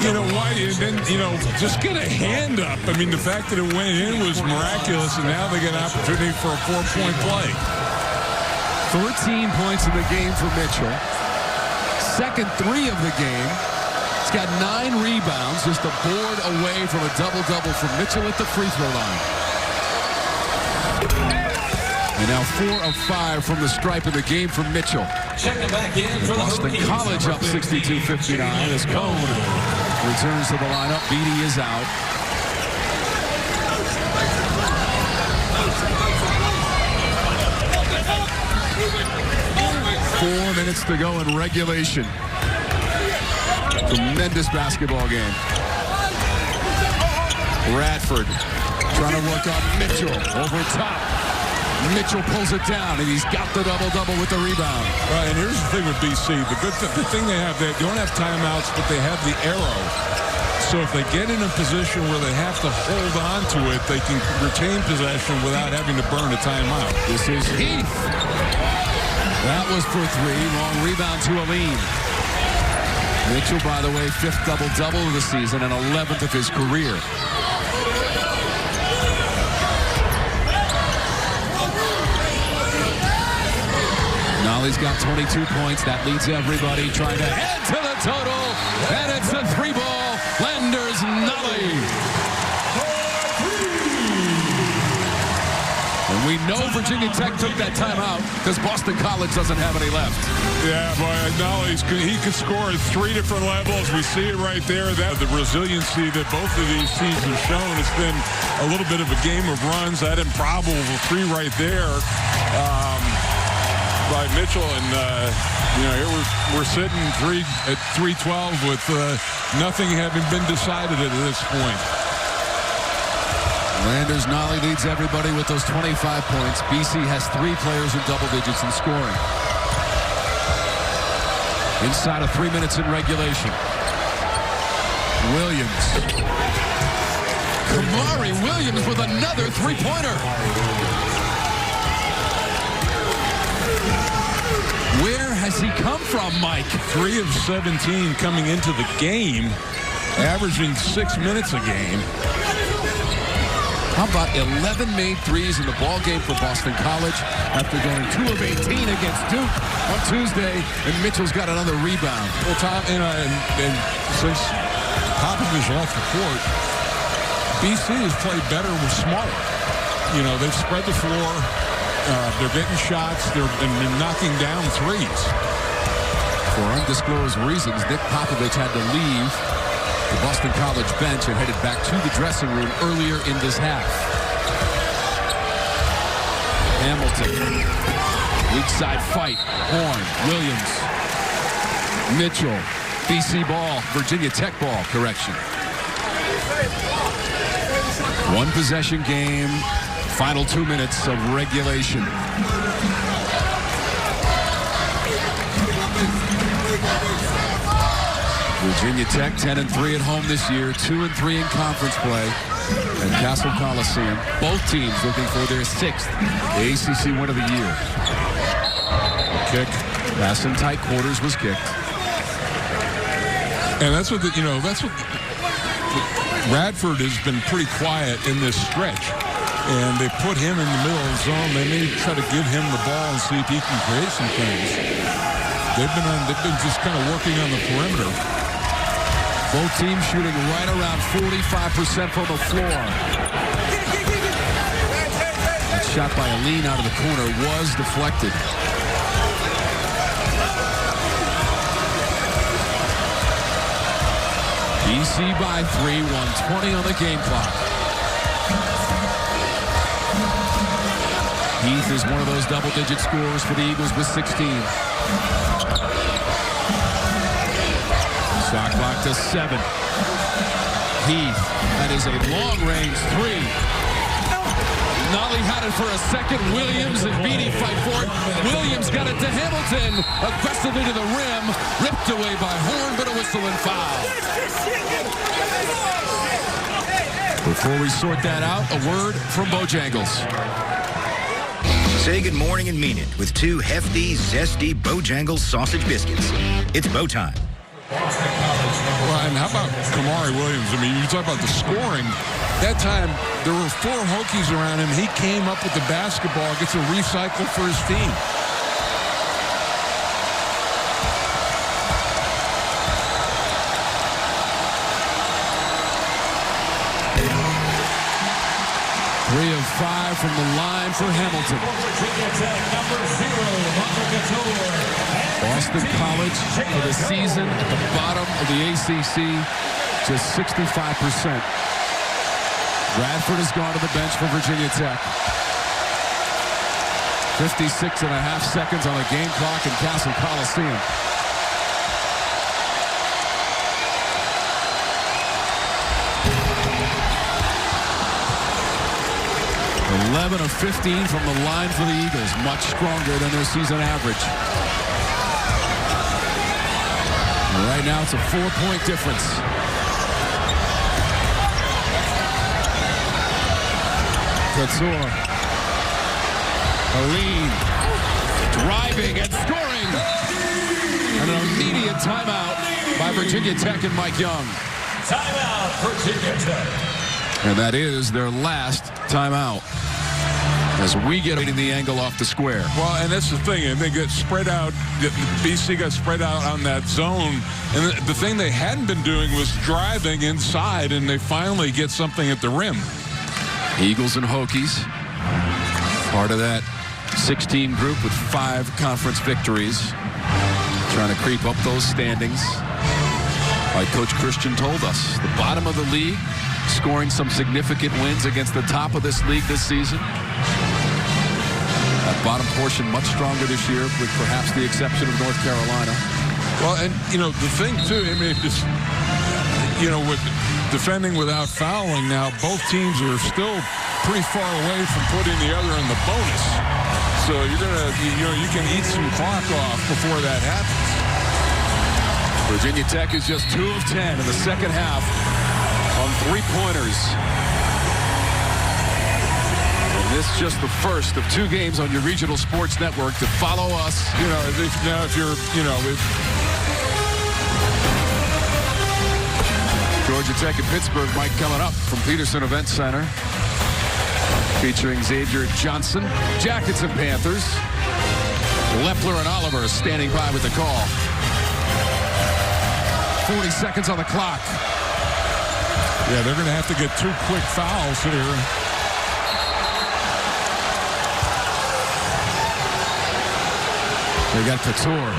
B: You know, why? And then, you know, just get a hand up. I mean, the fact that it went in was miraculous, and now they get an opportunity for a 4-point play.
A: 13 points in the game for Mitchell. Second 3 of the game. He's got 9 rebounds, just a board away from a double-double from Mitchell at the free throw line. And now 4 of 5 from the stripe of the game for Mitchell.
C: Checking back in for the
A: Boston
C: Hokies.
A: College up 62-59 as Cone returns to the lineup. Beatty is out. Four minutes to go in regulation. Tremendous basketball game. Radford trying to work on Mitchell over top. Mitchell pulls it down, and he's got the double-double with the rebound.
B: Right, and here's the thing with BC. The thing they have, they don't have timeouts, but they have the arrow. So if they get in a position where they have to hold on to it, they can retain possession without having to burn a timeout.
A: This is Heath. That was for 3. Long rebound to Aline. Mitchell, by the way, 5th double-double of the season and 11th of his career. Nolly's got 22 points. That leads everybody trying to head to the total. And it's a 3-ball. Landers Nolly. And we know Virginia Tech took that timeout because Boston College doesn't have any left.
B: Yeah, boy, Nolly, he could score at 3 different levels. We see it right there. That the resiliency that both of these teams have shown. It's been a little bit of a game of runs. That improbable 3 right there. By Mitchell, and you know, here we're sitting at 3:12 with nothing having been decided at this point.
A: Landers Nolly leads everybody with those 25 points. BC has 3 players in double digits in scoring. Inside of 3 minutes in regulation. Williams. Kamari Williams with another 3-pointer. Where has he come from, Mike?
B: 3 of 17 coming into the game, averaging 6 minutes a game.
A: How about 11 made threes in the ball game for Boston College after going 2 of 18 against Duke on Tuesday, and Mitchell's got another rebound.
B: Well, Tom, and since Popovich left the court, BC has played better with smaller. You know, they've spread the floor. They're getting shots. They're knocking down threes.
A: For undisclosed reasons, Nick Popovich had to leave the Boston College bench and headed back to the dressing room earlier in this half. Hamilton. Weak side fight. Horn. Williams. Mitchell. BC ball. Virginia Tech ball. Correction. One possession game. Final 2 minutes of regulation. Virginia Tech 10-3 at home this year, 2-3 in conference play at Castle Coliseum. Both teams looking for their 6th ACC win of the year. Kick, pass in tight quarters was kicked.
B: And that's what Radford has been pretty quiet in this stretch. And they put him in the middle of the zone. They may try to give him the ball and see if he can create some things. They've been just kind of working on the perimeter.
A: Both teams shooting right around 45% from the floor. That shot by Aline out of the corner was deflected. BC by 3, 1:20 on the game clock. Heath is one of those double-digit scorers for the Eagles with 16. Shot clock to 7. Heath, that is a long-range 3. Nolly had it for a second. Williams and Beattie fight for it. Williams got it to Hamilton. Aggressively to the rim. Ripped away by Horn, but a whistle and foul. Before we sort that out, a word from Bojangles.
G: Say good morning and mean it with 2 hefty, zesty Bojangles sausage biscuits. It's Bo time.
B: Well, and how about Kamari Williams? I mean, you talk about the scoring. That time, there were 4 Hokies around him. He came up with the basketball, gets a recycle for his team.
A: Three of 5 from the line for Hamilton. Boston College for the season at the bottom of the ACC, just 65%. Radford has gone to the bench for Virginia Tech. 56.5 seconds on the game clock in Castle Coliseum. (11 of 15 from the line for the Eagles, much stronger than their season average. Right now, it's a 4-point difference. Couture. Aline. Driving and scoring. And an immediate timeout by Virginia Tech and Mike Young.
C: Timeout, Virginia Tech.
A: And that is their last timeout. As we get the angle off the square.
B: Well, and that's the thing. And they get spread out. BC got spread out on that zone. And the thing they hadn't been doing was driving inside, and they finally get something at the rim.
A: Eagles and Hokies, part of that 16 group with 5 conference victories, trying to creep up those standings. Like Coach Christian told us, the bottom of the league, scoring some significant wins against the top of this league this season. That bottom portion much stronger this year, with perhaps the exception of North Carolina.
B: Well, and, you know, the thing, too, I mean, just, you know, with defending without fouling now, both teams are still pretty far away from putting the other in the bonus. So you're going to, you can eat some clock off before that happens.
A: Virginia Tech is just 2 of 10 in the second half on 3-pointers. And this is just the first of 2 games on your regional sports network. To follow us,
B: you know, if you're, you know, if
A: Georgia Tech and Pittsburgh might coming up from Peterson Event Center. featuring Xavier Johnson, Jackets and Panthers. Lepler and Oliver standing by with the call. 40 seconds on the clock.
B: Yeah, they're going to have to get 2 quick fouls here.
A: They got Couture.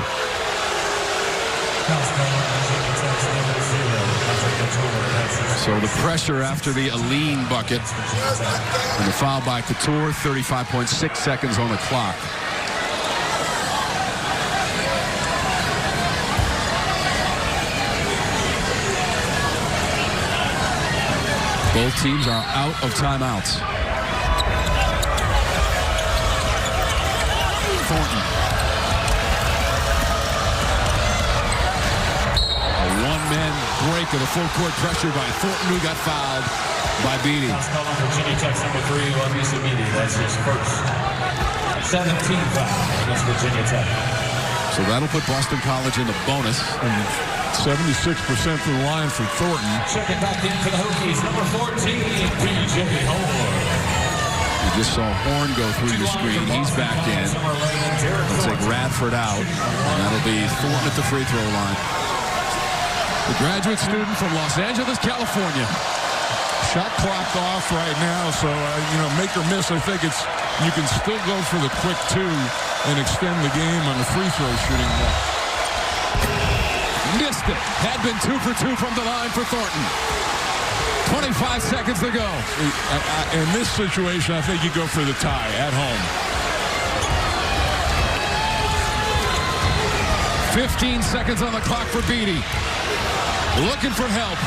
A: So the pressure after the Aline bucket. And the foul by Couture, 35.6 seconds on the clock. Both teams are out of timeouts. Thornton. A one-man break of the full court pressure by Thornton, who got fouled by Beatty.
C: That's called on Virginia Tech's number 3, obviously Beatty. That's his first 17 foul against Virginia Tech.
A: So that'll put Boston College in the bonus.
B: 76% from the line for Thornton.
C: Checking back in for the Hokies, number 14, B.J. Horn.
A: You just saw Horn go through your screen. He's back in. Let's take Radford out. And that'll be Thornton at the free throw line. The graduate student from Los Angeles, California.
B: Shot clock off right now, so, make or miss, I think you can still go for the quick 2 and extend the game on the free throw shooting.
A: Missed it. Had been 2 for 2 from the line for Thornton. 25 seconds to go.
B: In this situation, I think you go for the tie at home.
A: 15 seconds on the clock for Beatty. Looking for help.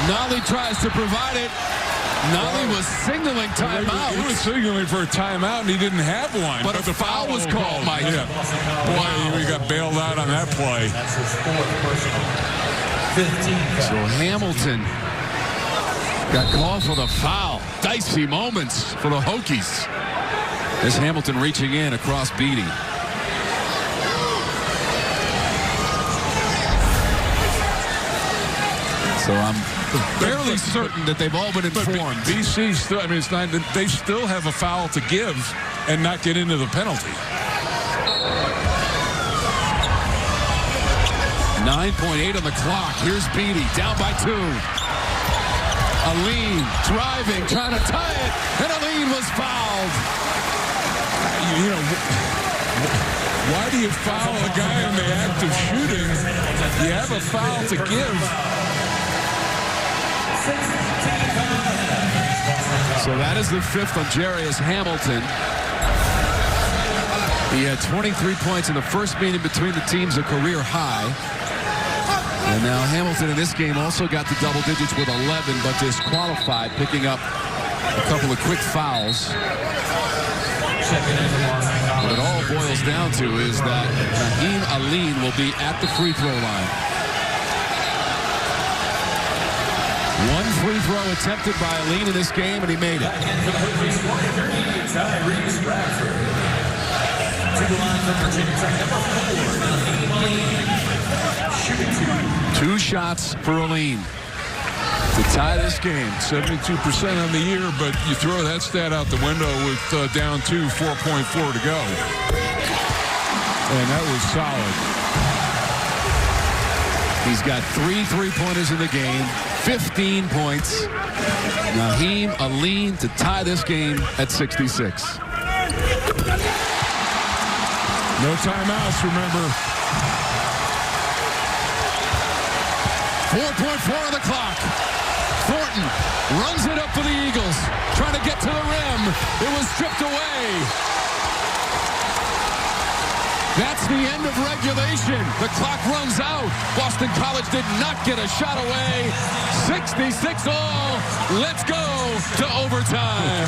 A: Nolly tries to provide it. Nolly was signaling timeout.
B: He was signaling for a timeout, and he didn't have one.
A: But the foul was called, Mike.
B: Yeah. Wow. He got bailed out on that play.
C: That's his 4th personal. 15 foul.
A: So Hamilton got called for the foul. Dicey moments for the Hokies. This Hamilton reaching in across Beatty. So I'm fairly certain that they've all been informed.
B: BC still, it's not, they still have a foul to give and not get into the penalty.
A: 9.8 on the clock. Here's Beatty down by 2. Aline driving, trying to tie it, and Aline was fouled.
B: Why do you foul a guy in the act of shooting? You have a foul to give.
A: So that is the 5th on Jarius Hamilton. He had 23 points in the first meeting between the teams, a career high. And now Hamilton in this game also got to double digits with 11, but disqualified, picking up a couple of quick fouls. What it all boils down to is that Naheem Aline will be at the free throw line. One free throw attempted by Aline in this game, and he made it. Two shots for Aline to tie this game.
B: 72% on the year, but you throw that stat out the window with down 2, 4.4 to go. And that was solid.
A: He's got 3 3-pointers in the game, 15 points. Naheem Aline to tie this game at 66.
B: No timeouts, remember.
A: 4.4 on the clock. Thornton runs it up for the Eagles, trying to get to the rim. It was stripped away. That's the end of regulation. The clock runs out. Boston College did not get a shot away. 66 all. Let's go to overtime.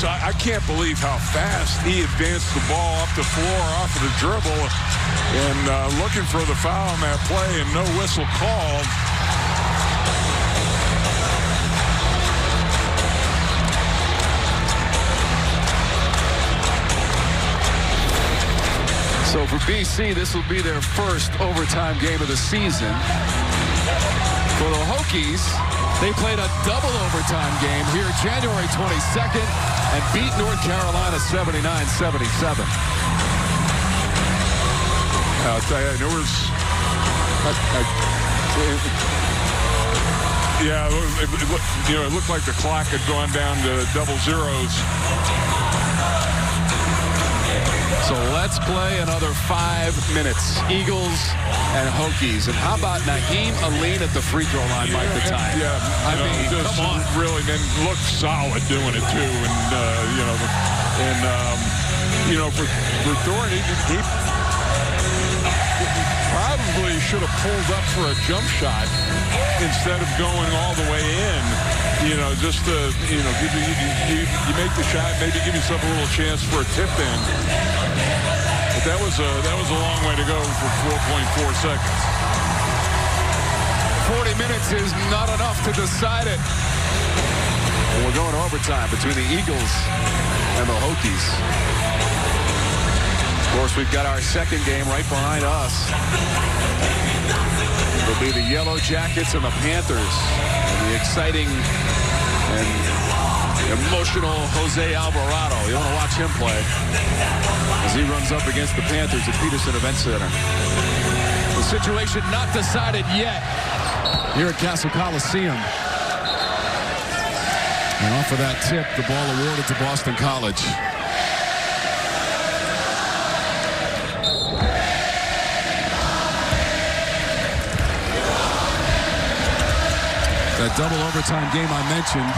B: I can't believe how fast he advanced the ball up the floor off of the dribble and looking for the foul on that play and no whistle called.
A: So for BC, this will be their first overtime game of the season. For the Hokies, they played a double overtime game here January 22nd and beat North Carolina 79-77.
B: I'll tell you, there was... it looked like the clock had gone down to double zeros.
A: So let's play another 5 minutes. Eagles and Hokies. And how about Naheem Aline at the free throw line, Mike, the time?
B: Yeah,
A: I mean, come on.
B: Really, then looked solid doing it, too. And, for Thorne, he probably should have pulled up for a jump shot instead of going all the way in. Just to, you make the shot, maybe give yourself a little chance for a tip in. But that was a long way to go for 4.4 seconds.
A: 40 minutes is not enough to decide it. And we're going overtime between the Eagles and the Hokies. Of course, we've got our second game right behind us. It'll be the Yellow Jackets and the Panthers. And the exciting and emotional Jose Alvarado. You want to watch him play as he runs up against the Panthers at Peterson Event Center. The situation not decided yet here at Castle Coliseum. And off of that tip, the ball awarded to Boston College. That double overtime game I mentioned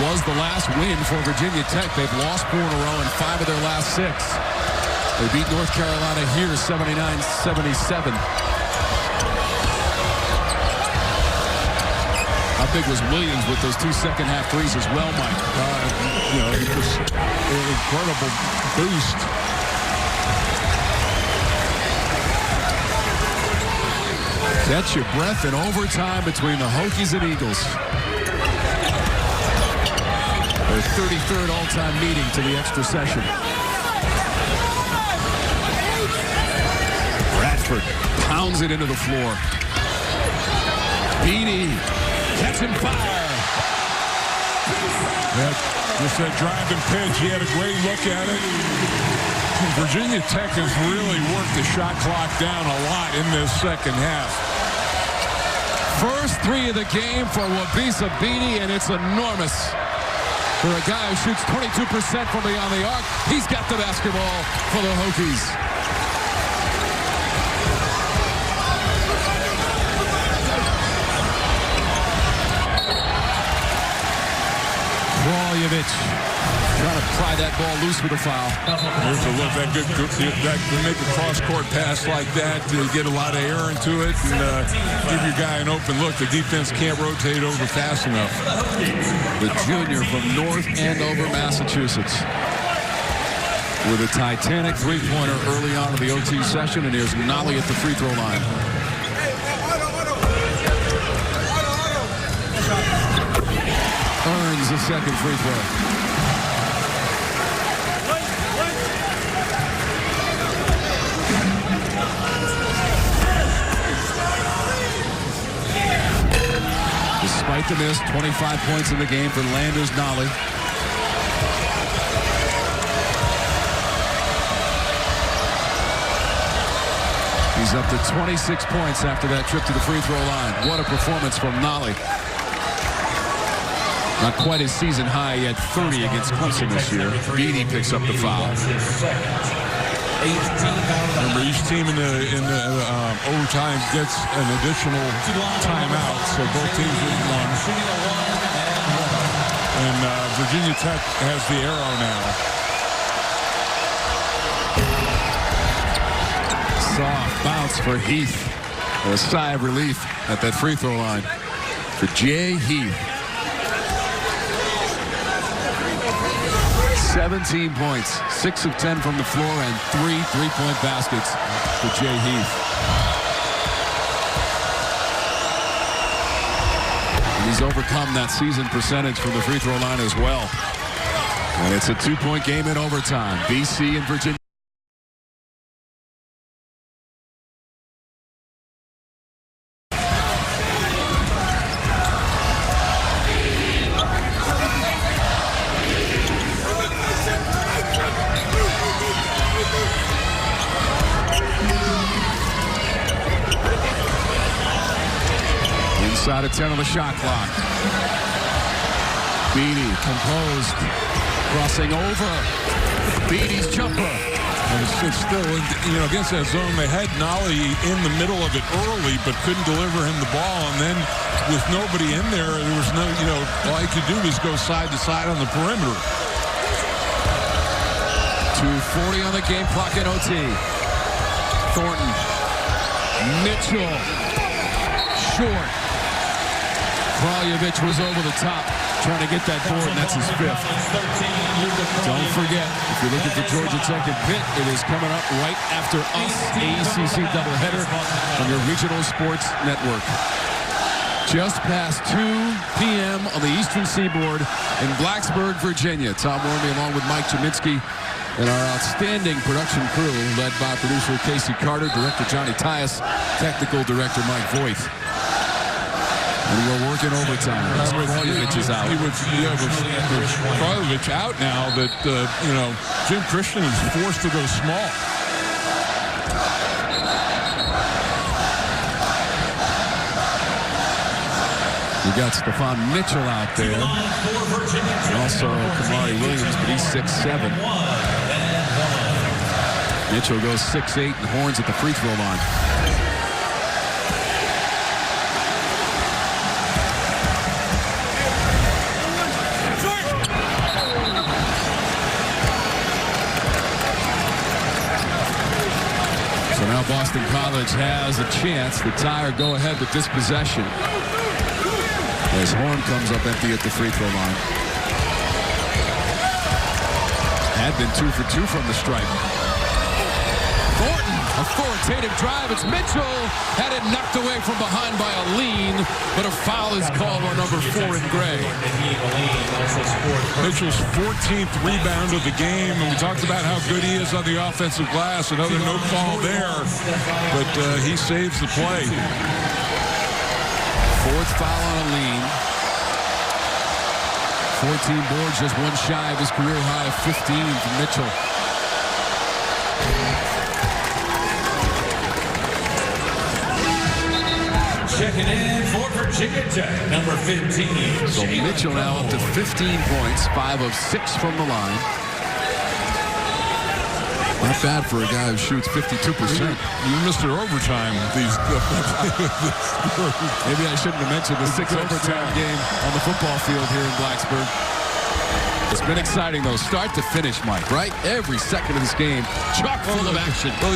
A: was the last win for Virginia Tech. They've lost 4 in a row in 5 of their last 6. They beat North Carolina here 79-77. How big was Williams with those 2 second-half threes as well, Mike?
B: It was an incredible boost.
A: Catch your breath in overtime between the Hokies and Eagles. Their 33rd all-time meeting to the extra session. Radford pounds it into the floor. Beatty catching fire.
B: Just that driving pitch. He had a great look at it. Virginia Tech has really worked the shot clock down a lot in this second half.
A: First 3 of the game for Wabisa Beatty, and it's enormous. For a guy who shoots 22% from beyond the arc, he's got the basketball for the Hokies. Kraljevic trying to pry that ball loose with a foul.
B: Here's a look. That can make a cross-court pass like that to get a lot of air into it and give your guy an open look. The defense can't rotate over fast enough.
A: The junior from North Andover, Massachusetts, with a titanic three-pointer early on in the OT session, and here's Nolly at the free throw line. Earns a second free throw. Despite the miss, 25 points in the game for Landers Nolly. He's up to 26 points after that trip to the free throw line. What a performance from Nolly. Not quite his season high. He had 30 against Clemson this year. Beatty picks up the foul.
B: Remember, each team in the overtime gets an additional timeout, so both teams get one. And Virginia Tech has the arrow now.
A: Soft bounce for Heath. A sigh of relief at that free throw line for Jay Heath. 17 points, 6 of 10 from the floor, and 3 three-point baskets for Jay Heath. And he's overcome that season percentage from the free throw line as well. And it's a 2-point game in overtime. BC and Virginia. Inside of 10 on the shot clock. Beatty composed. Crossing over. Beatty's jumper.
B: And it's still, against that zone, they had Nolly in the middle of it early, but couldn't deliver him the ball. And then with nobody in there was no, all he could do was go side to side on the perimeter.
A: 2:40 on the game clock in OT. Thornton. Mitchell. Short. Kraljevic was over the top, trying to get that board, and that's his fifth. Don't forget, if you're looking for Georgia Tech and Pitt, it is coming up right after us, ACC doubleheader on your regional sports network. Just past 2 p.m. on the Eastern Seaboard in Blacksburg, Virginia. Tom Wormy along with Mike Cheminsky and our outstanding production crew led by producer Casey Carter, director Johnny Tyus, technical director Mike Voigt. And we're working overtime. Kraljevic is out.
B: With Kraljevic out now that, Jim Christian is forced to go small.
A: We got Stephon Mitchell out there. And also Kamari Williams, but he's 6'7". Mitchell goes 6'8", and Horns at the free throw line. So now Boston College has a chance to tie or go ahead with this possession. As Horn comes up empty at the free throw line. Had been 2 for 2 from the stripe. Thornton, authoritative drive. It's Mitchell. Had it knocked away from behind by a lean, but a foul is called on number 4 in gray.
B: Mitchell's 14th rebound of the game, and we talked about how good he is on the offensive glass. Another no call there, but he saves the play.
A: 4th foul on a lean. 14 boards, just one shy of his career high of 15 from Mitchell.
C: Checking in for Virginia Tech, number 15.
A: So Mitchell now up to 15 points, 5 of 6 from the line. Not bad for a guy who shoots 52%.
B: You missed your overtime.
A: Maybe I shouldn't have mentioned the 6 overtime game on the football field here in Blacksburg. It's been exciting, though, start to finish, Mike, right? Every second of this game, chock full of action.
B: Well,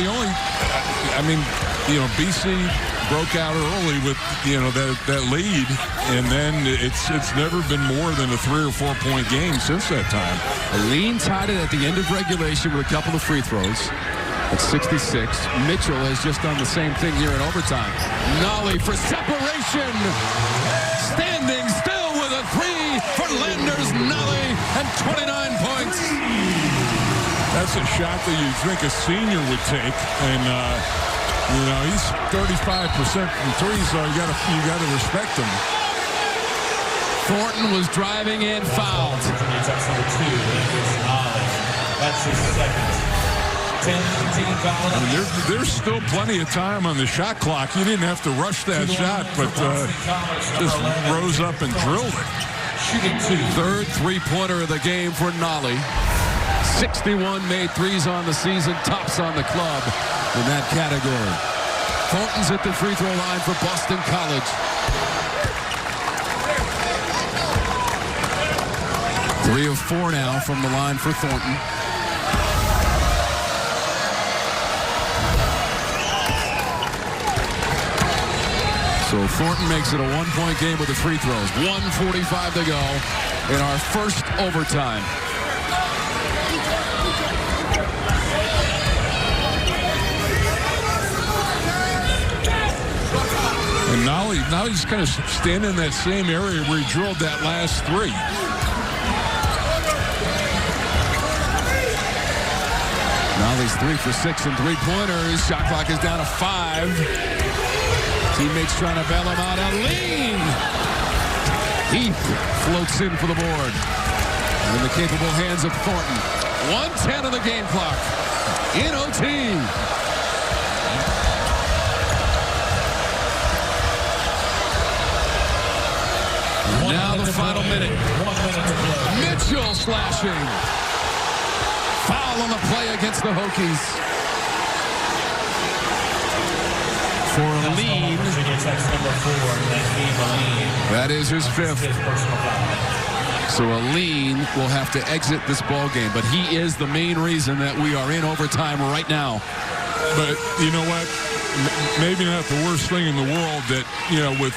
B: BC broke out early with, that lead, and then it's never been more than a 3 or 4 point game since that time.
A: A lean tied it at the end of regulation with a couple of free throws. At 66, Mitchell has just done the same thing here in overtime. Nolly for separation. Standing still with a 3 for Landers Nolly and 29 points.
B: That's a shot that you think a senior would take, and he's 35% from 3, so you got to respect him.
A: Thornton was driving and fouled.
C: Virginia Tech's number 2, Landers Nolly. That's his second. 10th team foul.
B: There's still plenty of time on the shot clock. You didn't have to rush that shot, but just rose up and drilled it.
C: Shooting 2.
A: 3rd three-pointer of the game for Nolly. 61 made threes on the season, tops on the club in that category. Thornton's at the free throw line for Boston College. 3 of 4 now from the line for Thornton. So Thornton makes it a 1-point game with the free throws. 1:45 to go in our first overtime.
B: And now he's kind of standing in that same area where he drilled that last 3.
A: Nolly's 3 for 6 and 3-pointers. Shot clock is down to 5. Teammates trying to bail him out. A lean. Heath floats in for the board. In the capable hands of Thornton. 1:10 on the game clock. In OT. Now the final minute.
C: 1 minute to play.
A: Mitchell slashing. Foul on the play against the Hokies. For a lead.
C: Virginia Tech's number 4, Naheem Aline.
A: That is his fifth.
C: His personal foul.
A: So Aline will have to exit this ball game, but he is the main reason that we are in overtime right now.
B: But you know what? Maybe not the worst thing in the world that, you know, with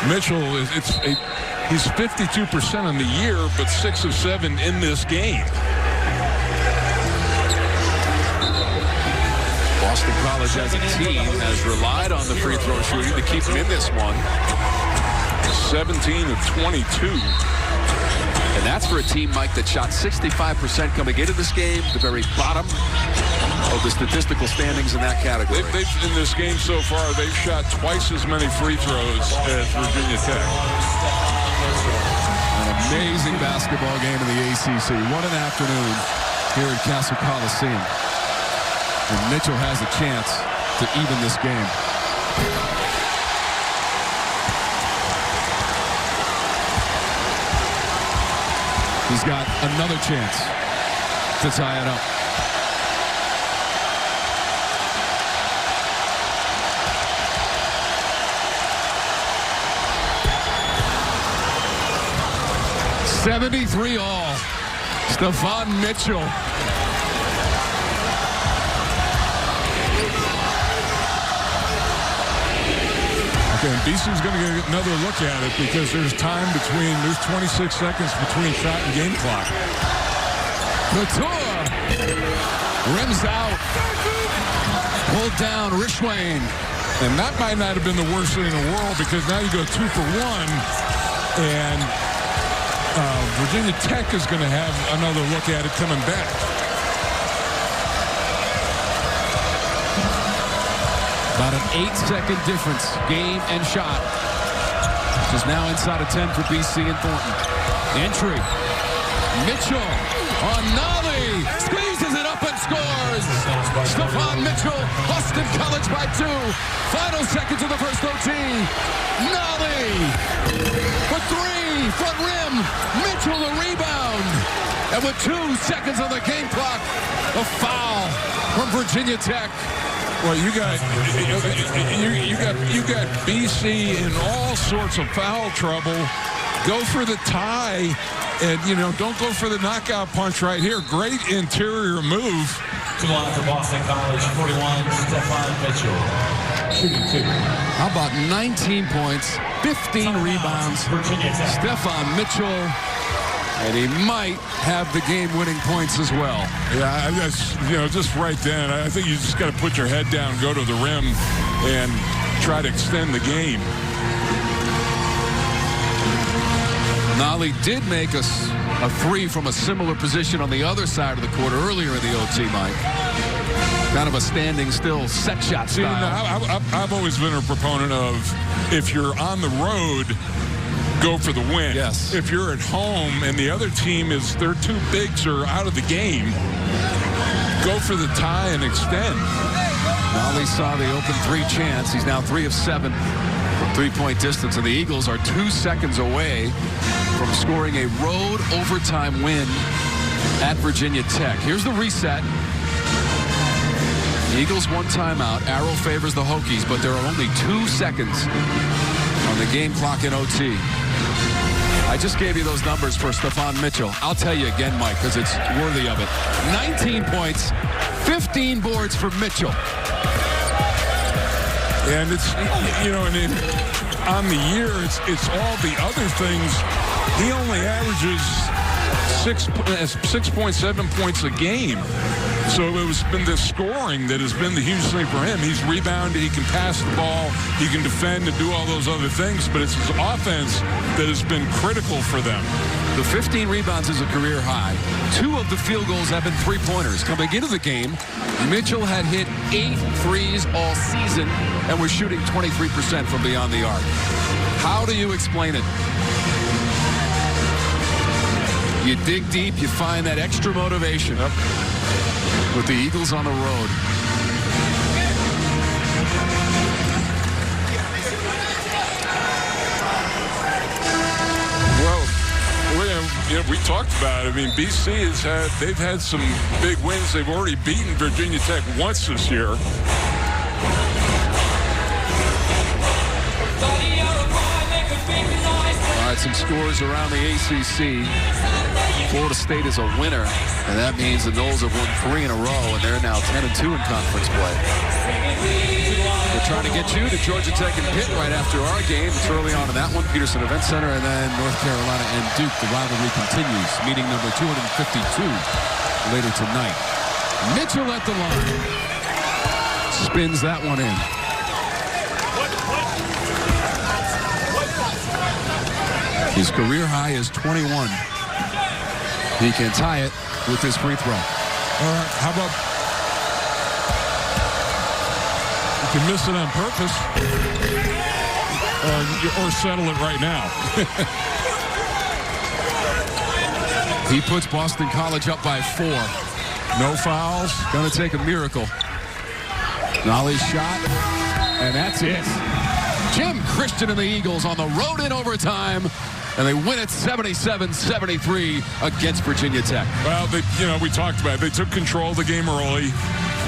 B: Mitchell, he's 52% on the year, but 6 of 7 in this game.
A: Boston College as a team has relied on the free throw shooting to keep them in this one.
B: 17 of 22.
A: And that's for a team, Mike, that shot 65% coming into this game, the very bottom of the statistical standings in that category.
B: They've in this game so far, they've shot twice as many free throws as Virginia Tech.
A: An amazing basketball game in the ACC. What an afternoon here at Castle Coliseum. And Mitchell has a chance to even this game. He's got another chance to tie it up. $73 all. Stephon Mitchell.
B: Okay, and BC's going to get another look at it because there's 26 seconds between shot and game clock.
A: Couture rims out. Pulled down Rishwain.
B: And that might not have been the worst thing in the world because now you go 2 for 1 and Virginia Tech is going to have another look at it coming back.
A: About an 8-second difference, game and shot. Which is now inside of 10 for BC and Thornton. Entry. Mitchell on Nolly. Squeezes it up and scores. Stephon Mitchell, Boston College by 2. Final seconds of the first OT. Nolly for 3. Front rim. Mitchell the rebound. And with 2 seconds on the game clock, a foul from Virginia Tech.
B: Well, you got BC in all sorts of foul trouble. Go for the tie, and don't go for the knockout punch right here. Great interior move.
C: To line for Boston College, 41, Stephon Mitchell. Shooting 2.
A: How about 19 points, 15 rebounds?
C: Virginia Tech.
A: Stephon Mitchell. And he might have the game-winning points as well.
B: Yeah, just right then, I think you just got to put your head down, go to the rim, and try to extend the game.
A: Nolly did make a 3 from a similar position on the other side of the court earlier in the OT, Mike. Kind of a standing still set shot style.
B: I've always been a proponent of if you're on the road, go for the win.
A: Yes.
B: If you're at home and the other team their 2 bigs are out of the game, go for the tie and extend.
A: Nolly saw the open 3 chance. He's now 3 of 7 from 3-point distance, and the Eagles are 2 seconds away from scoring a road overtime win at Virginia Tech. Here's the reset. The Eagles 1 timeout. Arrow favors the Hokies, but there are only 2 seconds on the game clock in OT. I just gave you those numbers for Stephon Mitchell. I'll tell you again, Mike, because it's worthy of it. 19 points, 15 boards for Mitchell.
B: And it's, on the year, it's all the other things. He only averages 6.7 points a game. So it's been the scoring that has been the huge thing for him. He's rebounded, he can pass the ball, he can defend and do all those other things, but it's his offense that has been critical for them.
A: The 15 rebounds is a career high. 2 of the field goals have been 3-pointers. Coming into the game, Mitchell had hit 8 threes all season and was shooting 23% from beyond the arc. How do you explain it? You dig deep, you find that extra motivation.
B: Yep.
A: With the Eagles on the road.
B: we talked about it. I mean, BC they've had some big wins. They've already beaten Virginia Tech once this year.
A: All right, some scores around the ACC. Florida State is a winner, and that means the Noles have won 3 in a row, and they're now 10-2 in conference play. We're trying to get you to Georgia Tech and Pitt right after our game. It's early on in that one, Peterson Event Center, and then North Carolina and Duke. The rivalry continues. Meeting number 252 later tonight. Mitchell at the line. Spins that one in. His career high is 21. He can tie it with his free throw.
B: All right, how about you can miss it on purpose or settle it right now.
A: He puts Boston College up by 4.
B: No fouls.
A: Gonna take a miracle. Nolly's shot, and that's it. Jim Christian and the Eagles on the road in overtime, and they win it 77-73 against Virginia Tech.
B: Well, we talked about it. They took control of the game early.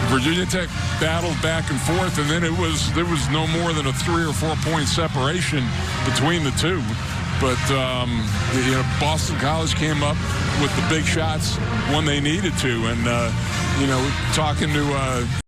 B: Virginia Tech battled back and forth, and then there was no more than a 3 or 4 point separation between the two. But Boston College came up with the big shots when they needed to, and talking to